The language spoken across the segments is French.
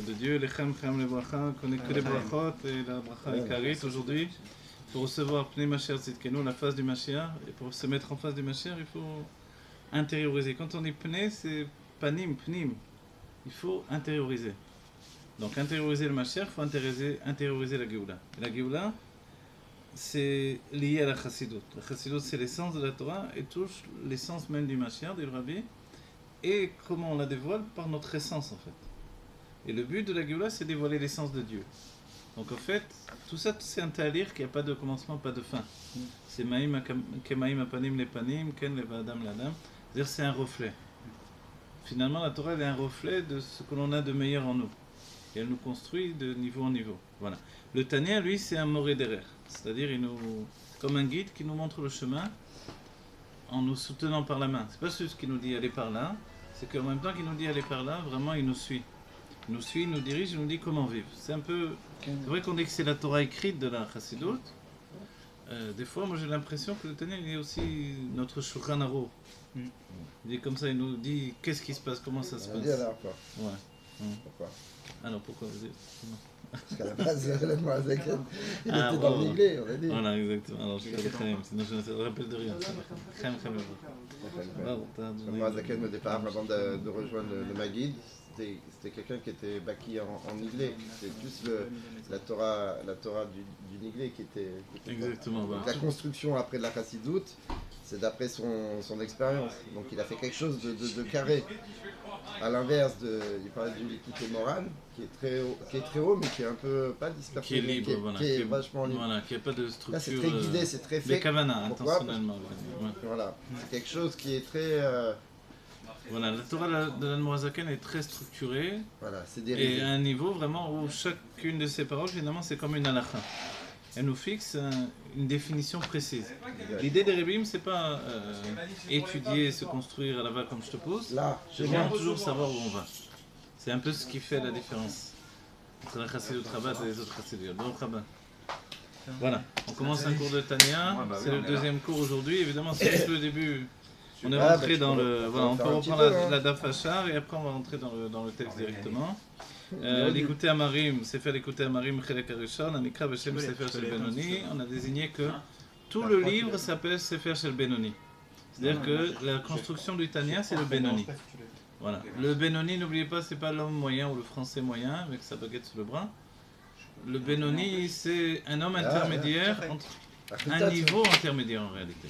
De Dieu, Lechem, Chem, le Bracha, qu'on ait que les brachot et la bracha ikarit aujourd'hui. Pour recevoir Pnei Mashiach Tzidkenu, la face du Mashiach, et pour se mettre en face du Mashiach, il faut intérioriser. Quand on dit Pnei, c'est Panim, Pnim. Il faut intérioriser. Donc intérioriser le Mashiach, il faut intérioriser la Géoula. Et la Géoula, c'est lié à la Chassidut. La Chassidut, c'est l'essence de la Torah et touche l'essence même du Mashiach, du Rabbi. Et comment on la dévoile? Par notre essence en fait. Et le but de la Géoula, c'est dévoiler l'essence de Dieu. Donc en fait, tout ça, c'est un talir qui n'a pas de commencement, pas de fin. C'est Maïm Kemaïm Apanim Lepanim, Ken Levadam Ladam. C'est-à-dire c'est un reflet. Finalement, la Torah elle est un reflet de ce que l'on a de meilleur en nous. Et elle nous construit de niveau en niveau. Voilà. Le Tanya, lui, c'est un moré derrière. C'est-à-dire, comme un guide qui nous montre le chemin en nous soutenant par la main. C'est pas juste qu'il nous dit aller par là, c'est qu'en même temps qu'il nous dit aller par là, vraiment il nous suit. Il nous suit, il nous dirige, il nous dit comment vivre. C'est vrai qu'on dit que c'est la Torah écrite de la Chassidut. Des fois, moi j'ai l'impression que le Tanya il est aussi notre Shulchan Aruch. Il dit comme ça, il nous dit qu'est-ce qui se passe, comment ça se passe. dit alors quoi? Ouais. Pourquoi? Alors pourquoi vous dites? Parce qu'à la base, l'Admorazaken, il était dans le Niglé, on a dit. Voilà, exactement. Alors je fais le Chaim, sinon je ne me rappelle de rien. Chaim. L'Admorazaken, au départ, avant de rejoindre le Maguid, c'était quelqu'un qui était baki en Niglé. C'était plus la Torah du Niglé qui était exactement. Voilà. La construction après de la Chassidut, c'est d'après son expérience. Donc il a fait quelque chose de carré. À l'inverse, il parlait du l'équité morale, qui est très haut, mais qui est un peu pas dispersé, qui est libre, qui est vachement libre. Voilà, qui n'a pas de structure. Là, c'est très guidé, c'est très fait. Des kavanas, intentionnellement. Ouais. Voilà, c'est quelque chose qui est très. Voilà, la Torah de l'Admorazaken est très structurée. Voilà, c'est dérivé. Et à un niveau vraiment où chacune de ces paroles, finalement, c'est comme une halakha. Elle nous fixe une définition précise. L'idée des Rebbeim, c'est pas étudier, se construire à la va comme je te pose. Là, je veux toujours savoir où on va. C'est un peu ce qui fait la différence entre la Chassidut Rabat et les autres Chassidut. Donc Rabat. Voilà, on commence un cours de Tanya. C'est le deuxième cours aujourd'hui. Évidemment, c'est juste le début. On est rentré dans le. Voilà, on peut reprendre la Daf Hachar et après on va rentrer dans le texte directement. L'écouter à Marim, c'est faire l'écouter à Marim, Chelek Arishon, Anikra Beshem Sefer Shel Benoni. On a désigné que tout le livre s'appelle Sefer Shel Benoni. C'est-à-dire que la construction du Tanya, c'est le Benoni. Voilà. Le Benoni, n'oubliez pas, c'est pas l'homme moyen ou le français moyen avec sa baguette sous le bras. Le Benoni, c'est un homme intermédiaire entre un niveau intermédiaire en réalité.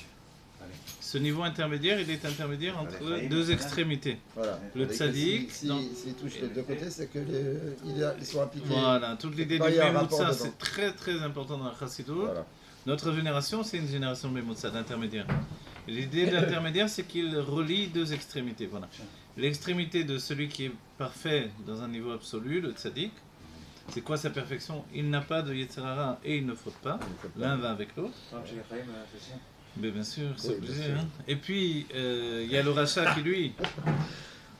Ce niveau intermédiaire, il est intermédiaire entre deux extrémités. Voilà. Le tzaddik. S'il touche les deux côtés, c'est qu'ils sont impliqués. Voilà, toute l'idée du Memutsa, c'est très très important dans la Chassidut. Voilà. Notre génération, c'est une génération de Memutsa, d'intermédiaire. L'idée de l'intermédiaire, c'est qu'il relie deux extrémités. Voilà. L'extrémité de celui qui est parfait dans un niveau absolu, le tzaddik. C'est quoi sa perfection? Il n'a pas de Yetzer Hara et il ne faute pas. L'un va avec l'autre. Mais bien sûr, c'est obligé. Hein. Et puis, il y a le Racha qui, lui,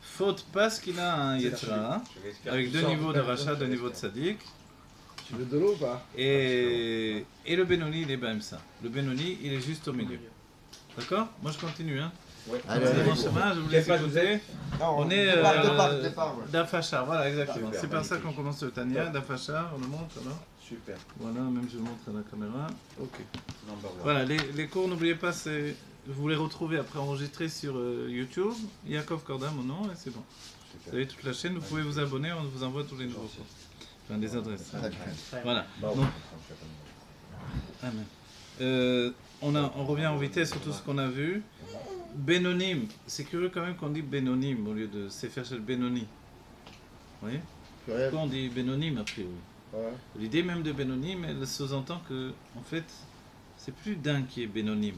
faute parce qu'il a un Yetzer Hara, avec deux niveaux de Racha, deux niveaux de Tzaddik. Tu veux de l'eau ou pas? Et le Benoni, il est Baemsa. Le Benoni, il est juste au milieu. D'accord? Moi, je continue. Hein. Ouais. C'est mon chemin, je vous laisse écouter. On est Daf Hachar, voilà, exactement. C'est par ça qu'on commence le Tanya. Daf Hachar, on le montre alors. Super. Voilà, même je le montre à la caméra. Ok. Voilà, les cours, n'oubliez pas, vous les retrouvez après enregistrés sur YouTube. Yaakov Korda, mon nom, et c'est bon. Vous avez toute la chaîne, vous pouvez vous abonner, on vous envoie tous les nouveaux cours. Enfin, des adresses. Voilà. Donc, amen. On revient en vitesse sur tout ce qu'on a vu. Benonim, c'est curieux quand même qu'on dit Benonim au lieu de Sefer Shel Benoni. Vous voyez? Pourquoi on dit Benonim a priori? Ouais. L'idée même de Benonim, elle sous-entend que, en fait, c'est plus d'un qui est Benonim.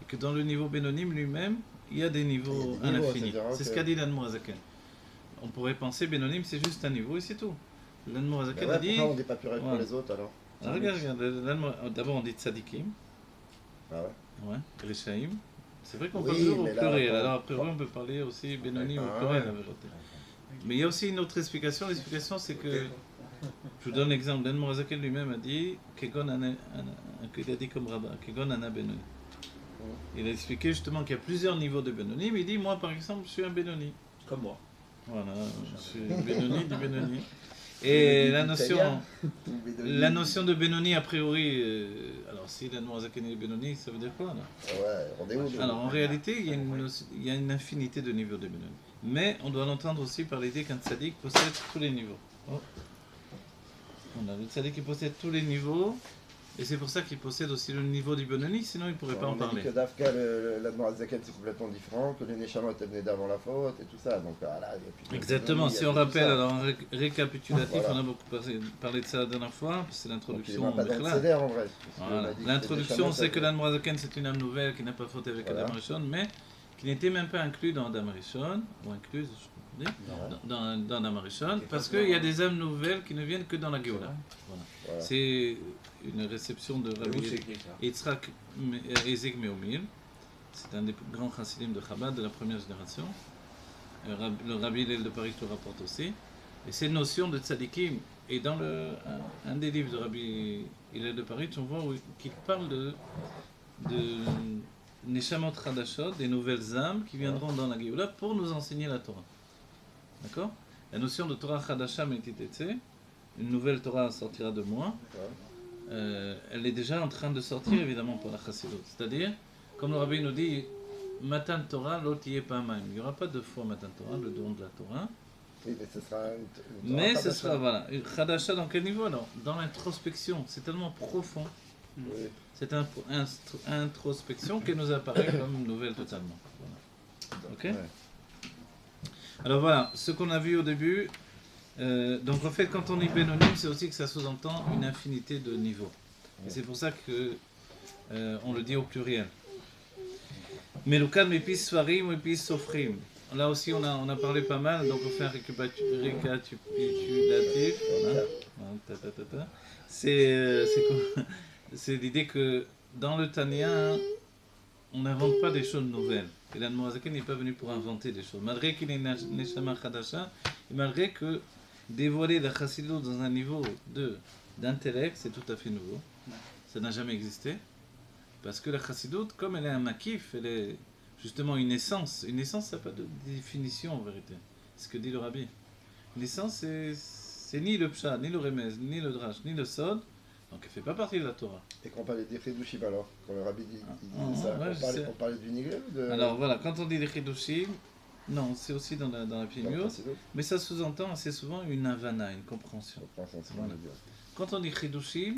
Et que dans le niveau Benonim lui-même, il y a des niveaux à l'infini. C'est ce qu'a dit l'Admorazaken. On pourrait penser Benonim, c'est juste un niveau et c'est tout. L'Admorazaken a dit. Pourquoi on ne dit pas pluriel pour les autres alors? Regarde. D'abord on dit Tzadikim. Ah ouais? Ouais, Rishaim. C'est vrai qu'on parle toujours au pluriel. Alors après, on peut parler aussi Benonim au pluriel, la vérité. Mais il y a aussi une autre explication. L'explication, c'est que. Je vous donne l'exemple. l'Admorazaken lui-même a dit qu'il a dit comme rabbin, Kegon Ana Benoni. Il a expliqué justement qu'il y a plusieurs niveaux de Benoni, mais il dit moi par exemple je suis un Benoni. Comme moi. Voilà, je suis Benoni du Benoni. Et la notion de Benoni, a priori, alors si la Noirzaken est Benoni, ça veut dire quoi là? Ouais, rendez-vous. Alors en réalité, il y a une infinité de niveaux de Benoni. Mais on doit l'entendre aussi par l'idée qu'un tzaddik possède tous les niveaux. Oh. Voilà, le tzaddik qui possède tous les niveaux, et c'est pour ça qu'il possède aussi le niveau du Benoni, sinon il ne pourrait pas en On a parler. dit que Dafka, l'Admorazaken, c'est complètement différent, que les Neshamot venaient d'avant la faute et tout ça. Donc voilà, il y a plus de Exactement, Benoni, si il y a on plus de rappelle, ça. alors en récapitulatif, Voilà. on a beaucoup parlé de ça la dernière fois, c'est Donc il n'est l'introduction même au pas dans le Bechla. CDR en vrai. Voilà. L'introduction, c'est que l'Adam Radaken, c'est une âme nouvelle qui n'a pas fauté avec Voilà. Adam Rishon, mais qui n'était même pas inclus dans Adam Rishon, ou incluse, je peux dire, dans Adam Rishon, parce qu'il y a des âmes nouvelles qui ne viennent que dans la Géoula. Voilà. C'est une réception de Rabbi Yitzhak Ezek Meomil. C'est un des plus grands chassidim de Chabad de la première génération. Le Rabbi Hillel de Paris le rapporte aussi. Et cette notion de tzadikim, et dans un des livres de Rabbi Hillel de Paris, on voit qu'il parle de Neshamot Hadashot, des nouvelles âmes qui viendront dans la Géoula pour nous enseigner la Torah. D'accord? La notion de Torah Hadasha Metitetse, une nouvelle Torah sortira de moi, elle est déjà en train de sortir évidemment pour la Chassidut. C'est-à-dire, comme le Rabbi nous dit, Matan Torah, l'autre y est pas même. Il n'y aura pas deux fois Matan Torah, le don de la Torah. Oui, mais ce sera Mais ce sera, voilà, Khadasha dans quel niveau alors? Dans l'introspection, c'est tellement profond. Oui. Cette introspection qui nous apparaît comme nouvelle totalement. Voilà. Ok? Ouais. Alors voilà, ce qu'on a vu au début. Donc en fait, quand on dit Bénonim, c'est aussi que ça sous-entend une infinité de niveaux. Et c'est pour ça que on le dit au pluriel. Melukan mepis sfarim mepis sofrim. Là aussi, on a parlé pas mal, donc on fait un récapitulatif. Voilà. C'est l'idée que dans le Tanya, on n'invente pas des choses nouvelles. Et l'Admorazaken n'est pas venu pour inventer des choses. Malgré qu'il est Neshama Khadasha, et malgré que dévoiler la Chassidut dans un niveau d'intellect, c'est tout à fait nouveau. Ça n'a jamais existé. Parce que la Chassidut, comme elle est un makif, elle est justement une essence. Une essence, ça n'a pas de définition en vérité. C'est ce que dit le Rabbi. Une essence, c'est ni le Pshat, ni le Remez, ni le Drash, ni le Sod. Donc elle ne fait pas partie de la Torah. Et quand on parlait des Chidushim alors, quand le Rabbi dit ça, ouais, on parlait du Nigel ou de... Alors voilà, quand on dit les Chidushim, non, c'est aussi dans la Pimiut, mais ça sous-entend assez souvent une Havana, une compréhension. Voilà. Quand on dit Chidushim,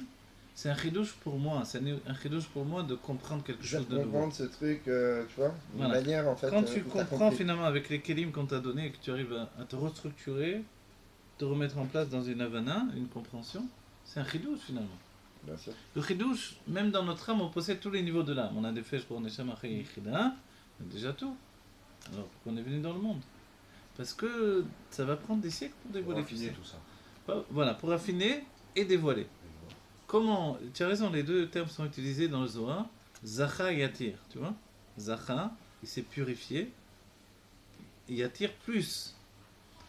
c'est un chidouche pour moi, c'est un chidouche pour moi de comprendre quelque chose de nouveau. Comprendre ce truc, tu vois, une manière en fait. Quand tu comprends finalement avec les kelim qu'on t'a donné et que tu arrives à te restructurer, te remettre en place dans une havana, une compréhension, c'est un chidouche finalement. Bien sûr. Le chidouche, même dans notre âme, on possède tous les niveaux de l'âme. On a des fèches pour Neshama Chai Chida, on a déjà tout. Alors pourquoi on est venu dans le monde? Parce que ça va prendre des siècles pour dévoiler tout ça. Voilà, pour affiner et dévoiler. Comment, tu as raison, les deux termes sont utilisés dans le Zohar. Zacha et Yatir, tu vois. Zacha, il s'est purifié. Yatir plus.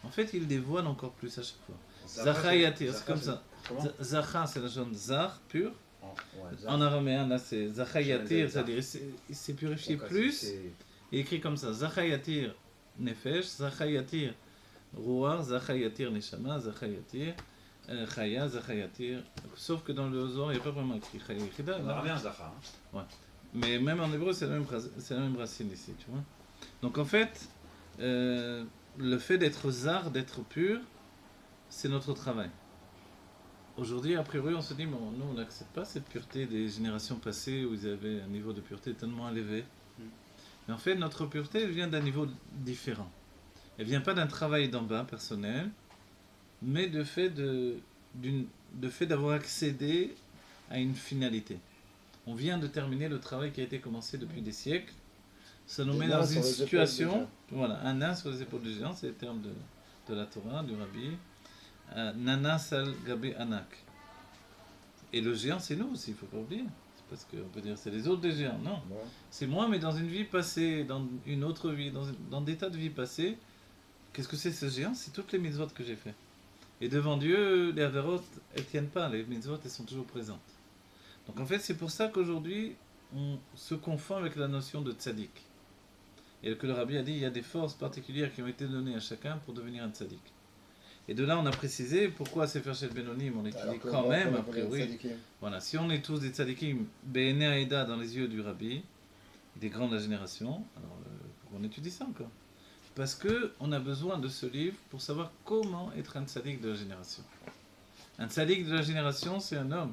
En fait, il dévoile encore plus à chaque fois. Zacha et Yatir, c'est comme ça. Zacha, c'est la jaune Zach, pur. En araméen, là, c'est Zacha et Yatir, c'est-à-dire il s'est purifié plus. Il écrit comme ça. Zacha et Yatir Nefesh, Zacha et Yatir Ruach, Zacha et Yatir Neshama, Zacha et Yatir Chaya, Zachayatir. Sauf que dans le Zohar, il n'y a pas vraiment écrit Chaya Yichida. On a bien Zacha. Ouais. Mais même en hébreu, c'est la même racine ici, tu vois. Donc en fait, le fait d'être zar, d'être pur, c'est notre travail. Aujourd'hui, a priori, on se dit, bon, nous, on n'accepte pas cette pureté des générations passées où ils avaient un niveau de pureté tellement élevé. Mais en fait, notre pureté, elle vient d'un niveau différent. Elle ne vient pas d'un travail d'en bas, personnel, mais de fait d'avoir accédé à une finalité. On vient de terminer le travail qui a été commencé depuis des siècles. Ça nous met dans une situation, voilà, un nain sur les épaules du géant, c'est le terme de la Torah, du Rabbi. Nana sal gabé anak. Et le géant, c'est nous aussi, il ne faut pas oublier. C'est parce qu'on peut dire c'est les autres des géants, non. Ouais. C'est moi, mais dans une vie passée, dans une autre vie, dans des tas de vies passées. Qu'est-ce que c'est ce géant? C'est toutes les mitzvot que j'ai fait. Et devant Dieu, les averot, elles ne tiennent pas, les mitzvot, elles sont toujours présentes. Donc en fait, c'est pour ça qu'aujourd'hui, on se confond avec la notion de tzaddik. Et que le rabbi a dit il y a des forces particulières qui ont été données à chacun pour devenir un tzaddik. Et de là, on a précisé pourquoi Sefer Shel Benonim, on l'étudie quand même, a priori. Voilà, si on est tous des tzaddikim, Be'ene Aeda dans les yeux du rabbi, des grands de la génération, alors on étudie ça encore. Parce qu'on a besoin de ce livre pour savoir comment être un tzaddik de la génération. Un tzaddik de la génération, c'est un homme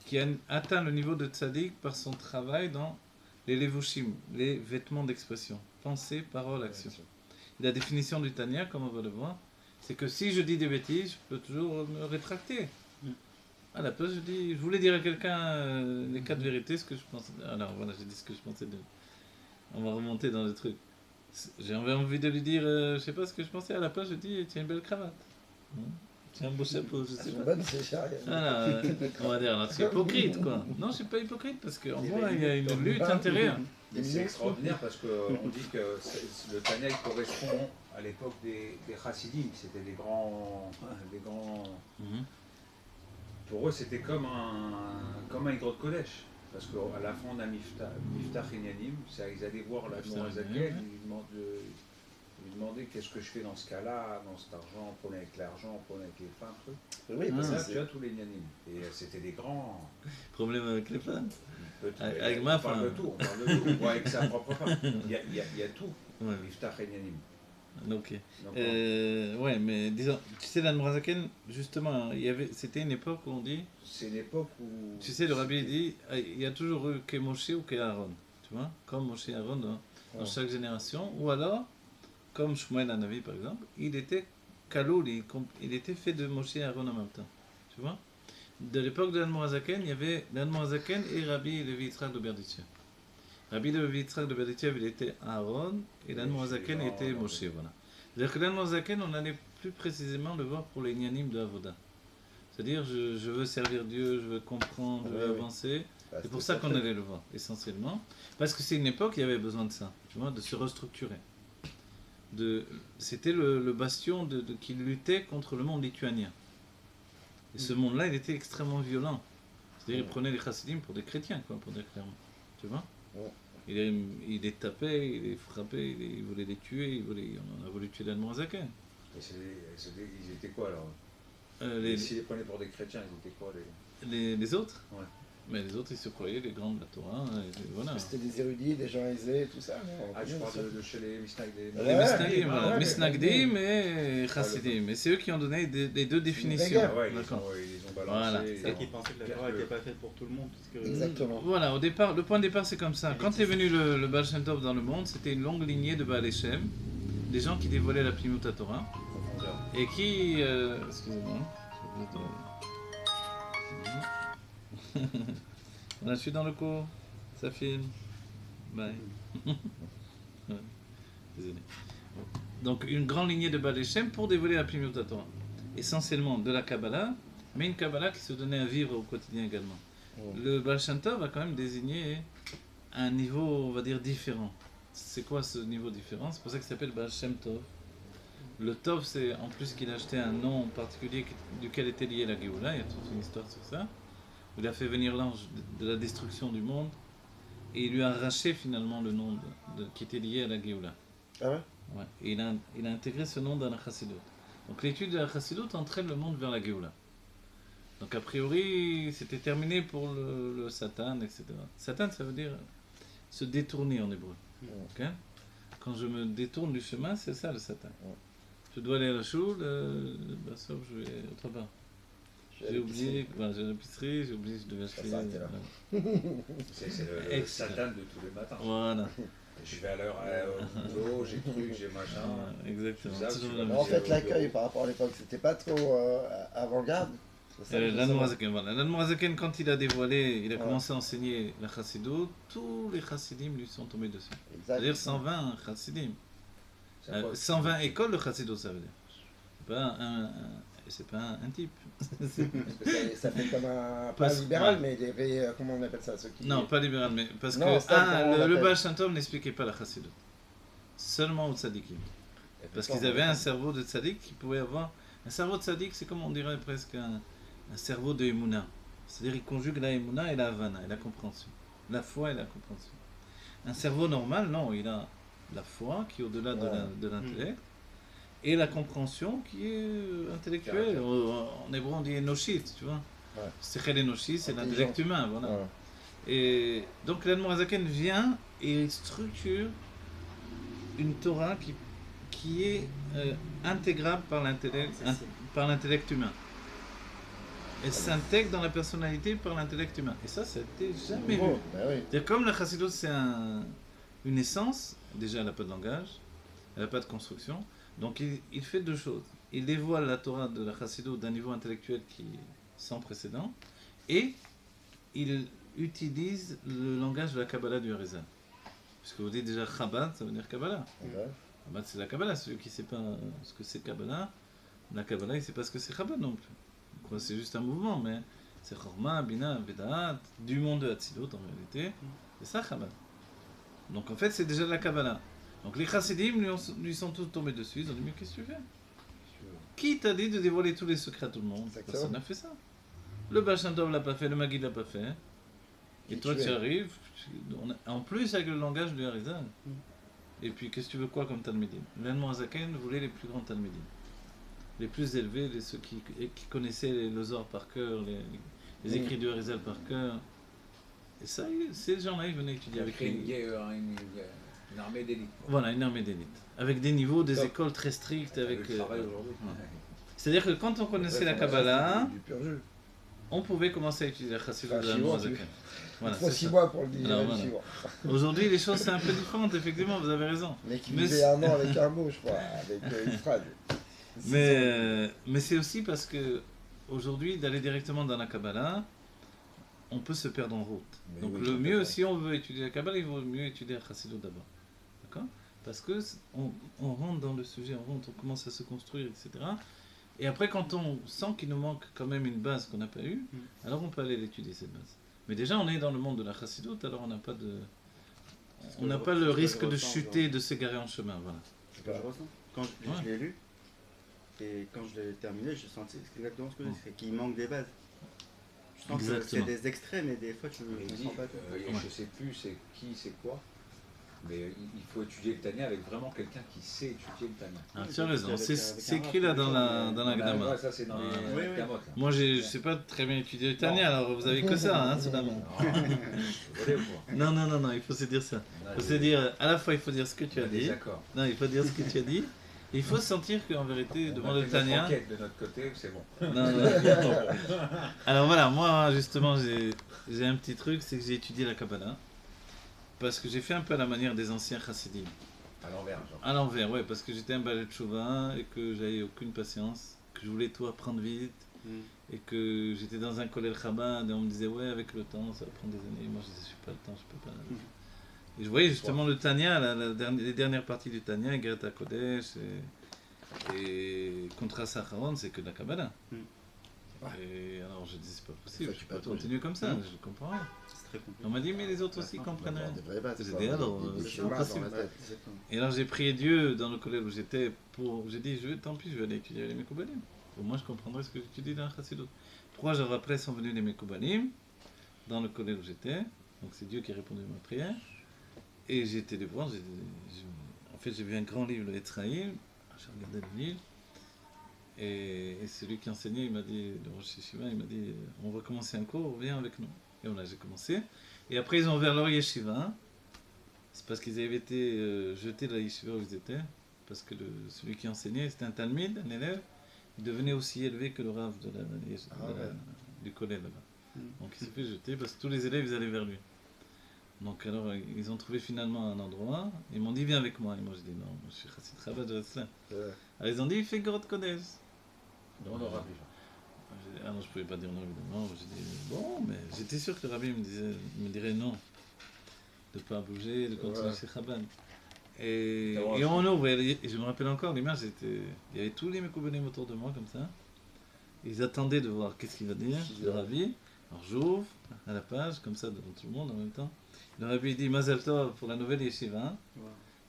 qui a atteint le niveau de tzaddik par son travail dans les levushim, les vêtements d'expression, pensée, parole, action. Et la définition du Tanya, comme on va le voir, c'est que si je dis des bêtises, je peux toujours me rétracter. À la place, je voulais dire à quelqu'un les 4 vérités, ce que je pensais. Alors voilà, j'ai dit ce que je pensais de. On va remonter dans le truc. J'ai envie de lui dire, je sais pas ce que je pensais. À la place, je dis, tiens une belle cravate. Tiens un beau chapeau, je sais pas. Bonne, c'est charrière. Voilà, on va dire, alors c'est hypocrite quoi. Non, je suis pas hypocrite parce qu'en moi, il y a une lutte intérieure. C'est extraordinaire parce qu'on dit que le Tanya correspond à l'époque des chassidim. C'était des grands. Pour eux, c'était comme un hydro de collège. Parce qu'à la fin, on a Miftach Inyanim. Ils allaient voir la Mourazakel, ils demandaient qu'est-ce que je fais dans ce cas-là, dans cet argent, on prenait avec l'argent, on prenait avec les femmes, truc. Oui, parce que tu as tous les Inyanim. Et c'était des grands. Problème avec les femmes. Avec ma femme. On parle de tout, ou avec sa propre femme. Il y a tout. Ouais. Miftach Inyanim. Ok. Ouais, mais disons, tu sais, l'Admorazaken, justement, c'était une époque où on dit. C'est une époque où. Tu sais, le rabbi dit, il y a toujours eu que Moshe ou que Aaron, tu vois, comme Moshe et Aaron dans chaque génération, ou alors, comme Shmuel Hanavi par exemple, il était Kaloul, il était fait de Moshe et Aaron en même temps, tu vois. De l'époque de l'Admorazaken, il y avait l'Admorazaken et Rabbi Levi Yitzhak de Berditchev. Rabbi Levi Yitzhak de Berditchev, il était Aaron, et l'Admorazaken était Moshe, voilà. C'est-à-dire que l'Admorazaken, on allait plus précisément le voir pour les Nyanim de Avoda. C'est-à-dire, je veux servir Dieu, je veux comprendre, je veux avancer. C'est pour ça qu'on allait le voir, essentiellement. Parce que c'est une époque, il y avait besoin de ça, tu vois, de se restructurer. C'était le bastion qui luttait contre le monde lituanien. Et ce monde-là, il était extrêmement violent. C'est-à-dire, il prenait les chassidim pour des chrétiens, quoi, pour dire clairement. Tu vois ? Il les tapait, il les frappait, il voulait les tuer, on a voulu tuer l'Admorazaken. Ils étaient quoi alors S'ils les prenaient pour des chrétiens, ils étaient quoi les autres? Ouais. Mais les autres, ils se croyaient les grands de la Torah. Voilà. C'était des érudits, des gens aisés, tout ça. Je parle de chez les Misnagdim. Les Misnagdim, voilà. Misnagdim et Chassidim. Et c'est eux qui ont donné les deux définitions. Ouais, ils ont balancé. Voilà. C'est ça qui pensaient que la Torah n'était pas faite pour tout le monde. Parce que... Exactement. Voilà, au départ, le point de départ, c'est comme ça. Quand est venu le Baal Shem Tov dans le monde, c'était une longue lignée de Baal Shem, des gens qui dévoilaient la Pnimut Torah, et qui... excusez-moi. Voilà, je suis dans le cours, ça filme. Bye. Désolé. Donc, une grande lignée de Baal Shem pour dévoiler la Pnimut Torah. Essentiellement de la Kabbalah, mais une Kabbalah qui se donnait à vivre au quotidien également. Le Baal Shem Tov a quand même désigné un niveau, on va dire, différent. C'est quoi ce niveau différent? C'est pour ça qu'il s'appelle Baal Shem Tov. Le Tov, c'est en plus qu'il a acheté un nom particulier duquel était lié la Géoula, il y a toute une histoire sur ça. Il a fait venir l'ange de la destruction du monde et il lui a arraché finalement le nom qui était lié à la Géoula. Ah ouais? Ouais. Et il a intégré ce nom dans la Chassidut. Donc l'étude de la Chassidut entraîne le monde vers la Géoula. Donc a priori, c'était terminé pour le Satan, etc. Satan, ça veut dire se détourner en hébreu. Okay? Quand je me détourne du chemin, c'est ça le Satan. Je dois aller à la choule, sauf je vais autre part. J'ai oublié, j'ai l'épicerie, j'ai oublié, je devais acheter. C'est le Satan de tous les matins. Voilà. Je vais à l'heure au boulot, j'ai truc, j'ai machin. Exactement. En fait, l'accueil par rapport à l'époque, c'était pas trop avant-garde. L'Admorazaken, quand il a dévoilé, il a commencé à enseigner la Chassidut, tous les Chassidim lui sont tombés dessus. C'est-à-dire 120 Chassidim. 120 écoles de Chassidut, ça veut dire. C'est pas un type. Ça fait comme un... Pas libéral, mais comment on appelle ça Non, pas libéral, mais parce que le Baal Shem Tov n'expliquait pas la Chassidut. Seulement au tzadikim. Parce qu'ils avaient un cerveau de tzadik qui pouvait avoir... Un cerveau de tzadik, c'est comme on dirait presque un cerveau de Emouna. C'est-à-dire il conjugue la Emouna et la Havana, et la compréhension. La foi et la compréhension. Un cerveau normal, non, il a la foi qui est au-delà de l'intellect, et la compréhension qui est intellectuelle. En hébreu, on dit énoshit, tu vois. Sechel énoshit, c'est l'intellect humain, voilà. Ouais. Et donc l'Admor Hazaken vient et structure une Torah qui est intégrable par l'intellect humain. Elle s'intègre dans la personnalité par l'intellect humain. Et ça n'était jamais vu. C'est comme la Chassidut, c'est une essence. Déjà, elle n'a pas de langage, elle n'a pas de construction. Donc il fait deux choses. Il dévoile la Torah de la Chassidut d'un niveau intellectuel qui est sans précédent, et il utilise le langage de la Kabbalah du Harizal. Puisque vous dites déjà Chabad, ça veut dire Kabbalah. Chabad, c'est la Kabbalah. Celui qui ne sait pas ce que c'est Kabbalah, la Kabbalah, il ne sait pas ce que c'est Chabad non plus. C'est juste un mouvement, mais c'est Chorma, Bina, Vedaat, du monde de Hatzilut en réalité. C'est ça Chabad. Donc en fait, c'est déjà de la Kabbalah. Donc les Chassidim lui sont tous tombés dessus. Ils ont dit, mais qu'est-ce que tu fais? Qui t'a dit de dévoiler tous les secrets à tout le monde? Personne n'a fait ça. Le Baal Shem Tov l'a pas fait, le Maggid l'a pas fait. Et toi, tu arrives, en plus avec le langage du Harizal. Et puis, qu'est-ce que tu veux quoi comme Talmidim? L'Admor Hazaken voulait les plus grands Talmidim. Les plus élevés, ceux qui connaissaient le Zohar par cœur, les écrits du Harizal par cœur. Et ça, ces gens-là, ils venaient étudier avec lui. Une armée d'élite. Voilà, une armée d'élite. Avec des niveaux, des écoles très strictes. Avec c'est-à-dire que quand on connaissait la Kabbalah, on pouvait commencer à étudier la Chassidut de l'Admor Hazaken. Voilà, il faut 6 mois pour le dire. Voilà. Aujourd'hui, les choses, c'est un peu différent, effectivement, vous avez raison. Mais qui vivait un an avec un mot, je crois, avec Israël. Mais c'est aussi parce que aujourd'hui, d'aller directement dans la Kabbalah, on peut se perdre en route. Mais donc le mieux, si on veut étudier la Kabbalah, il vaut mieux étudier la Chassidut d'abord. D'accord? Parce que on rentre dans le sujet, on commence à se construire, etc. Et après, quand on sent qu'il nous manque quand même une base qu'on n'a pas eue, alors on peut aller l'étudier, cette base. Mais déjà, on est dans le monde de la Chassidut, alors on n'a pas le risque de chuter, de s'égarer en chemin. Voilà. C'est ce que je ressens. Quand je l'ai lu, et quand je l'ai terminé, je sentais exactement ce que c'est qu'il manque des bases. Je sens que c'est des extraits, mais des fois tu ne sens pas tout. Je ne sais plus c'est quoi, mais il faut étudier le Tanya avec vraiment quelqu'un qui sait étudier le Tanya. Ah, tu as raison, c'est écrit là dans la Gdama. Ça c'est dans les Gamot. Moi je ne sais pas très bien étudier le Tanya, alors vous avez que ça, sous la main. Non, il faut se dire ça. Il faut se dire, à la fois il faut dire ce que tu as dit. Non, il faut dire ce que tu as dit. Il faut sentir qu'en vérité, devant le Tanya. De notre côté, c'est bon. Non. Alors voilà, moi justement, j'ai un petit truc, c'est que j'ai étudié la Kabbalah. Parce que j'ai fait un peu à la manière des anciens chassidim. À l'envers, genre. À l'envers, ouais, parce que j'étais un balai de Tchouva et que j'avais aucune patience, que je voulais tout apprendre vite, et que j'étais dans un collège Chabad et on me disait, ouais, avec le temps, ça va prendre des années. Et moi, je disais, je n'ai pas le temps, je peux pas. Et je voyais justement le Tanya, les dernières parties du Tanya, Gerta Kodesh et Contra Sacharon, c'est que de la Kabbalah. Et alors je dis, c'est pas possible, je peux pas continuer comme ça, je comprends rien. On m'a dit, mais les autres aussi comprennent rien. J'ai dit, alors, c'est impossible. Et alors j'ai prié Dieu dans le collège où j'étais, j'ai dit, tant pis, je vais aller étudier les Mekoubalim. Au moins je comprendrai ce que j'étudie dans la Chassidut. 3 jours après sont venus les Mekoubalim, dans le collège où j'étais, donc c'est Dieu qui a répondu à ma prière. Et j'ai été les voir, en fait j'ai vu un grand livre, le Etzraïm, j'ai regardé le livre. Et celui qui enseignait, il m'a dit, le Rosh Yeshiva, il m'a dit, on va commencer un cours, viens avec nous. Et voilà, j'ai commencé. Et après, ils ont ouvert leur Yeshiva. C'est parce qu'ils avaient été jetés de la Yeshiva où ils étaient. Parce que celui qui enseignait, c'était un Talmid, un élève. Il devenait aussi élevé que le Rav du collège là-bas. Donc il s'est fait jeter parce que tous les élèves, ils allaient vers lui. Donc alors, ils ont trouvé finalement un endroit. Ils m'ont dit, viens avec moi. Et moi, j'ai dit, non, je suis Chassid Chabad, je reste là. Alors ils ont dit, il fait Gorot Kodesh. Non, le Rabbi. Alors je pouvais pas dire non évidemment, j'ai dit bon, mais j'étais sûr que le Rabbi me dirait non, de ne pas bouger, de continuer chez Chabad. Et on ouvre, et je me rappelle encore l'image, il y avait tous les Mekoubalim autour de moi comme ça, ils attendaient de voir qu'est-ce qu'il va dire, le Rabbi. Alors j'ouvre à la page, comme ça devant tout le monde en même temps. Le Rabbi dit Mazel Tov pour la nouvelle yeshiva,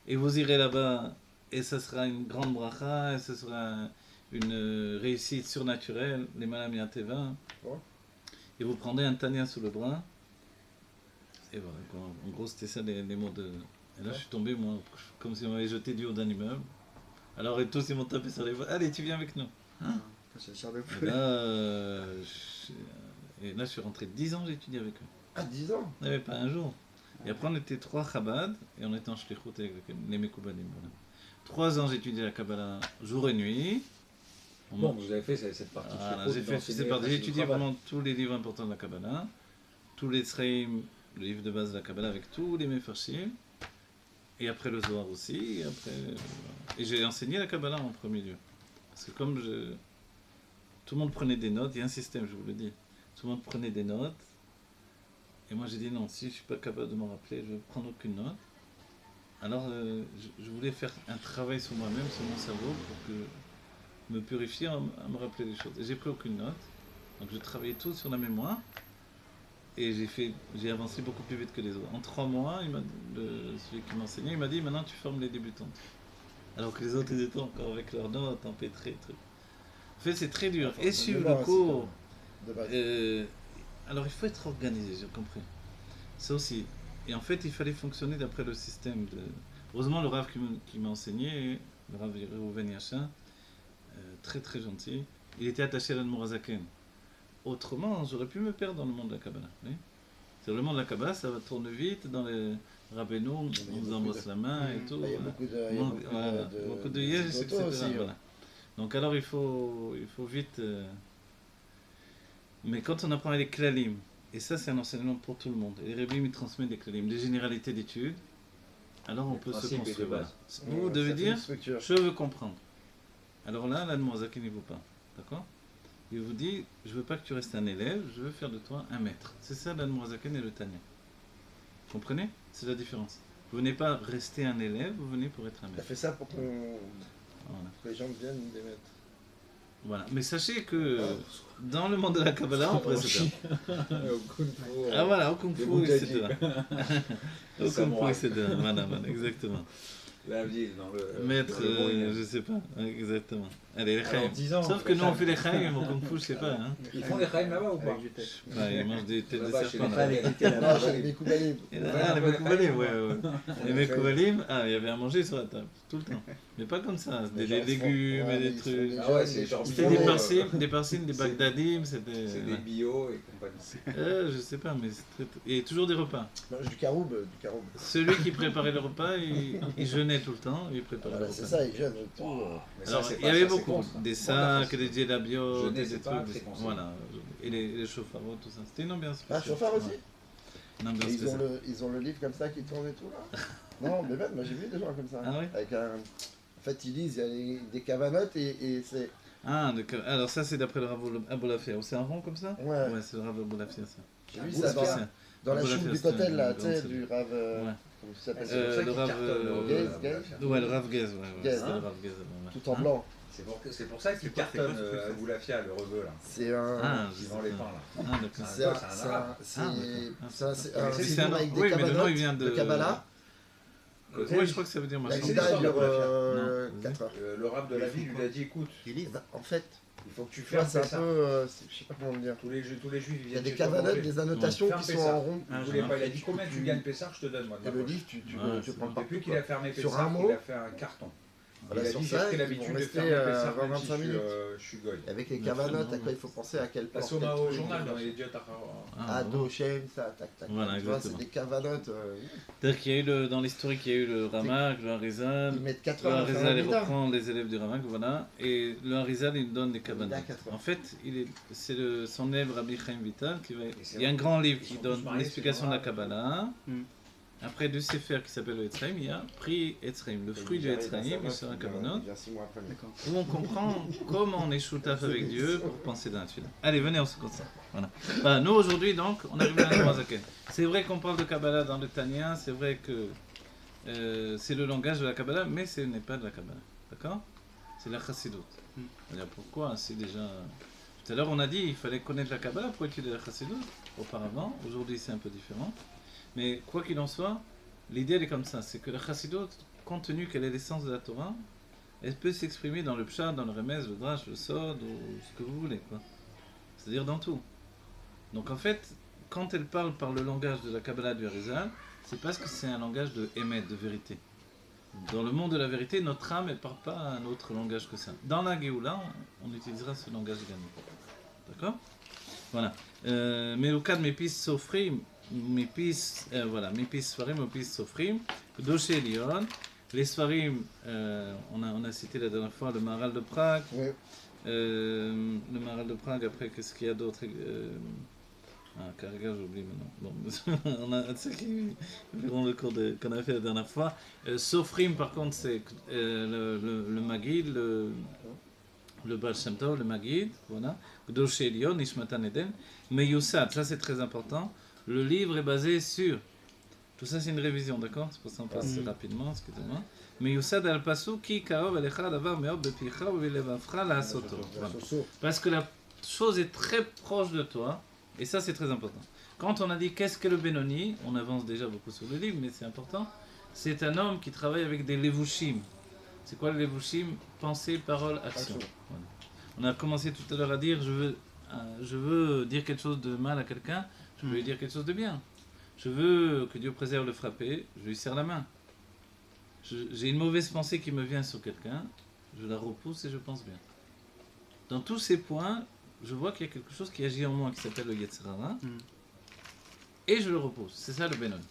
et vous irez là-bas, et ça sera une grande bracha, et ce sera une réussite surnaturelle, les Malam Yateva, et vous prendrez un Tanya sous le bras, et voilà, en gros c'était ça les mots Et là, je suis tombé, moi, comme si on m'avait jeté du haut d'un immeuble. Alors, et tous, ils m'ont tapé sur les voies. Allez, tu viens avec nous. Hein C'est le char de Et fou. là, je suis rentré 10 ans, j'ai étudié avec eux. Ah, 10 ans. Il n'y avait pas un jour. Et après, on était 3 Chabad et on était en Shlichut avec les Mekoubanim. Voilà. 3 ans, j'ai étudié la Kabbalah jour et nuit. Bon, vous avez fait cette partie de Voilà, Shlichut j'ai fait d'enseigner cette partie. J'ai Chassidut étudié Chabad. vraiment tous les livres importants de la Kabbalah, tous les Tzraïm, le livre de base de la Kabbalah avec tous les Mefarshim, et après le Zohar aussi. Et j'ai enseigné la Kabbalah en premier lieu. Parce que comme tout le monde prenait des notes, il y a un système, je vous le dis. Tout le monde prenait des notes. Et moi j'ai dit non, si je ne suis pas capable de m'en rappeler, je ne vais prendre aucune note. Alors je voulais faire un travail sur moi-même, sur mon cerveau, pour que me purifier à me rappeler des choses. Et j'ai pris aucune note. Donc je travaillais tout sur la mémoire. Et j'ai avancé beaucoup plus vite que les autres. En 3 mois, celui qui m'enseignait, il m'a dit maintenant tu formes les débutantes. Alors que les autres ils étaient encore avec leurs notes empêtrées. Trucs. En fait c'est très dur. Et suivre le cours. De base. Alors il faut être organisé, j'ai compris. Ça aussi. Et en fait il fallait fonctionner d'après le système. Heureusement le Rav qui m'a enseigné, le Rav Reuven Yachin, très très gentil, il était attaché à l'Admorazaken. Autrement, j'aurais pu me perdre dans le monde de la Kabbalah. Oui, c'est le monde de la Kabbalah, ça va tourner vite dans les Rabbeinu, on vous embrasse la main et tout. Il y a beaucoup de yes, etc. aussi, Voilà. Donc alors il faut vite. Mais quand on apprend les klalim, et ça c'est un enseignement pour tout le monde, et les rabbins ils transmettent des klalim, des généralités d'études, alors on peut se principes et construire. de base. Voilà. Vous devez dire, structure. je veux comprendre. Alors là, l'Admorazaken ne vaut pas. D'accord? Il vous dit, je veux pas que tu restes un élève, je veux faire de toi un maître. C'est ça l'Admorazaken et le Tanya. Vous comprenez? C'est la différence. Vous venez pas rester un élève, vous venez pour être un T'as maître. fait ça pour Voilà. que les gens deviennent des maîtres. Voilà. Mais sachez que dans le monde de la Kabbalah, on pourrait se perdre. Ah voilà, au Kung Fu, etc. Au Kung Fu, samouraïs. etc. Voilà, exactement. La ville, dans le. Maître, dans le Moyen. je sais pas, exactement. Allez, les Alors, chaim. 10 ans, Sauf que nous on fait les chaim, au Kung Fu, je sais pas. Hein. Ils font des chaim là-bas ou pas? Avec du thé. Bah, ils mangent des têtes de Là-bas, chez serpent. les là. Avec du thé Non, là-bas. j'ai des coups d'allée. Et Ouais, là, les ouais, Mekoubalim, ouais. Les Mekoubalim, il y avait à manger sur la table, tout le temps. Mais pas comme ça, Mais des genre, ils font- légumes ouais, et des ils font trucs. des Ah ouais, jeunes, c'est genre C'était bio, des persines, des c'est- bagdadim, c'était. C'est des bio et compagnie. Je sais pas, mais c'est très. Et toujours des repas. Mange du caroube, du caroube. Celui qui préparait le repas, il jeûnait tout le temps, il préparait Voilà, le c'est repas. ça, ils jeûnent et tout. Mais ça, Alors, c'est il pas- y avait ça, c'est beaucoup, contre. des Contre la sacs, des djellabiotes, Jeûner, des c'est pas trucs, très conseillé. voilà, et les chauffarots, tout ça. C'était une ambiance Ah, spéciale. chauffard aussi. Ouais. Une Et ambiance spéciale. ils ont le livre comme ça qui tourne et tout là. Non, mais même, moi j'ai vu des gens comme ça. Ah oui. Avec un... En fait, ils lisent, il y a des cavanotes et c'est. Ah, d'accord. Alors ça c'est d'après le Rav Abolafia. C'est un rond comme ça? Ouais. Ouais, c'est le Rav Abolafia ça. J'ai vu C'est ça spécial. dans la Abou choupe Lafia, du c'est Kotel là, un tu sais, grand du Rav. Ouais. Comment ça s'appelle C'est pour ça le qu'il Rav, cartonne, le Gaze, Rav Gaze. Lafia. Ouais, le Rav Gez, ouais. Gez, C'est le hein. Rav Gez. Ouais. Tout en blanc. C'est pour ça qu'il cartonne à Boulafia, le reveux là. C'est un. Ah, Qui vend les pains là. Ah, d'accord. C'est un. c'est un arabe. C'est Ah, d'accord. c'est un- c'est Mais un c'est film un- avec des oui, mais le nom, il cavanotes vient de- Kabbalah. Oui, je crois que ça veut dire La machin. c'est guitare l'histoire de dure Non. 4 heures. Le rap de la ville lui a dit écoute, Ils lisent. En fait, il faut que tu tu vois, fermes c'est un Pessah. peu. Je sais pas comment le dire. Tous les juifs Il viennent y a des chez toi cavanotes, manger. des annotations Ferme qui sont Pessah. en rond. Il voulait pas, il a dit combien tu gagnes Pessah, je te donne moi. de Et ma le poche. livre, tu Ouais, tu c'est prends bon. partout. Depuis qu'il a fermé Sur Pessah, un mot. il a fait un carton. Voilà, Il a sur dit ça, j'ai pris ils l'habitude vont de rester fermer Pessah, 20-25 même si minutes. je suis goy. Avec les Mais cavanotes, très après il faut penser à quelle Parce porte. qu'on a quel au truc, journal machin. dans les idiotes. Ah, bon. Dochem, ça, tac, tac. Voilà, Tu vois, c'est exactement. des cavanotes. C'est-à-dire qu'il y a eu dans l'historique, il y a eu le Ramak, le Harizal. Ils mettent 4 Le heures à faire Harizal, la il vida. reprend les élèves du Ramak, voilà. Et le Harizal, il donne des Il a cabanotes. 4 heures. En fait, c'est son élève Rabbi Chaim Vital qui va. c'est Il y a un grand livre ils qui sont donne tous mariés, l'explication de la ces gens-là. Kabbalah. Hmm. Après, du Sefer qui s'appelle le Etzraim, il y a Pri Etzraim, le fruit du Etzraim, il sera un cabanot. Il vient 6 mois après. D'accord. Où on comprend comment on est shoutaf avec Dieu pour penser dans la tefila. Allez, venez, on se concentre. Voilà. Bah, nous, aujourd'hui, donc, on arrive à la Noazaken. C'est vrai qu'on parle de Kabbalah dans le Tanya, c'est vrai que c'est le langage de la Kabbalah, mais ce n'est pas de la Kabbalah. D'accord? C'est la Chassidut. C'est-à-dire pourquoi? C'est déjà. Tout à l'heure, on a dit qu'il fallait connaître la Kabbalah pour étudier la Chassidut auparavant. Aujourd'hui, c'est un peu différent. Mais quoi qu'il en soit, l'idée elle est comme ça, c'est que la Chassidut, compte tenu qu'elle est l'essence de la Torah, elle peut s'exprimer dans le pshat, dans le remez, le drash, le sod, ou ce que vous voulez, quoi. C'est-à-dire dans tout. Donc en fait, quand elle parle par le langage de la Kabbalah du Harizal, c'est parce que c'est un langage de émet, de vérité. Dans le monde de la vérité, notre âme, elle ne parle pas un autre langage que ça. Dans la Géoula, on utilisera ce langage également. D'accord? Voilà. Melukad mepis sofrim, voilà, mepis sfarim, mepis sofrim, Kdosh Elion. Les sfarim, on a cité la dernière fois le Maharal de Prague. Oui. Le Maharal de Prague, après, qu'est-ce qu'il y a d'autre? Carrega, j'oublie maintenant. Bon, on a ceux qui verront le cours qu'on a fait la dernière fois. Sofrim, par contre, c'est le Maguid, le Baal Shem Tov, le Maguid, voilà. Kdosh Elion, Nishmatan Eden. Mais Youssad, ça c'est très important. Le livre est basé sur. Tout ça c'est une révision, d'accord? C'est pour ça qu'on passe rapidement, excusez-moi. Mais Youssad al-Pasuk, ki karov elecha davar me'od bepicha u'levavcha la'asoto. Parce que la chose est très proche de toi, et ça c'est très important. Quand on a dit qu'est-ce que le Benoni, on avance déjà beaucoup sur le livre, mais c'est important. C'est un homme qui travaille avec des levushim. C'est quoi les levushim? Pensée, parole, action. Voilà. On a commencé tout à l'heure à dire je veux dire quelque chose de mal à quelqu'un, je veux lui dire quelque chose de bien. Je veux que Dieu préserve le frappé, je lui serre la main. J'ai une mauvaise pensée qui me vient sur quelqu'un, je la repousse et je pense bien. Dans tous ces points, je vois qu'il y a quelque chose qui agit en moi qui s'appelle le Yetzirah, et je le repousse. C'est ça le Benoni.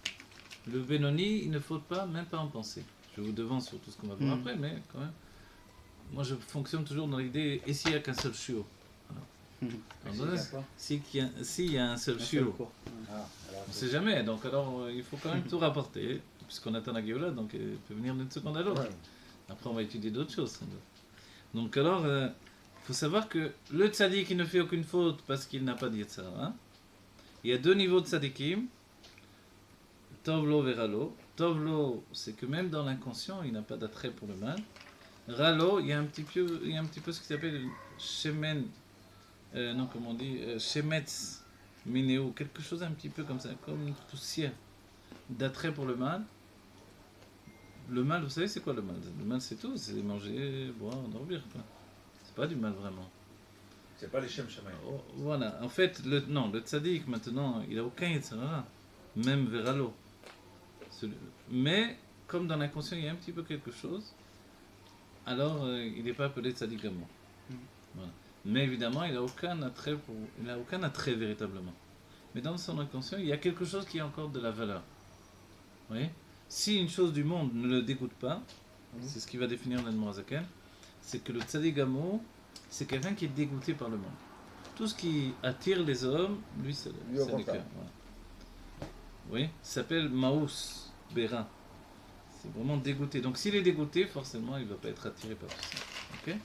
Le Benoni, il ne faut pas, même pas en penser. Je vous devance sur tout ce qu'on va voir après, mais quand même, moi je fonctionne toujours dans l'idée, et s'il n'y a qu'un seul chiot? S'il y a un seul chiot, on ne sait jamais, donc alors il faut quand même tout rapporter, puisqu'on attend la Géoula, donc il peut venir d'une seconde à l'autre. Après on va étudier d'autres choses. Donc alors, il faut savoir que le tzaddik il ne fait aucune faute parce qu'il n'a pas de Yetzirah. Il y a deux niveaux de tzaddikim, Tovlo et Ralo. Tovlo, c'est que même dans l'inconscient, il n'a pas d'attrait pour le mal. Ralo, il y a un petit peu ce qui s'appelle Shemen, comment on dit, Shemetz Mineo, quelque chose un petit peu comme ça, comme une poussière d'attrait pour le mal. Le mal, vous savez, c'est quoi le mal? Le mal, c'est tout, c'est manger, boire, dormir, quoi. C'est pas du mal vraiment. C'est pas les Shem Shamaï. Voilà, en fait, le tzaddik, maintenant, il n'a aucun Yetzirah, même Veralo. Mais, comme dans l'inconscient, il y a un petit peu quelque chose, alors il n'est pas appelé tzaddik à moi. Voilà. Mais évidemment, il n'a aucun attrait véritablement. Mais dans son inconscient, il y a quelque chose qui a encore de la valeur. Vous voyez? Si une chose du monde ne le dégoûte pas, c'est ce qui va définir l'Admorazaken, c'est que le tzaddik gamo, c'est quelqu'un qui est dégoûté par le monde. Tout ce qui attire les hommes, lui, c'est le cœur. Voilà. Oui, ça s'appelle Maous Bera. C'est vraiment dégoûté. Donc s'il est dégoûté, forcément, il ne va pas être attiré par tout ça. Ok?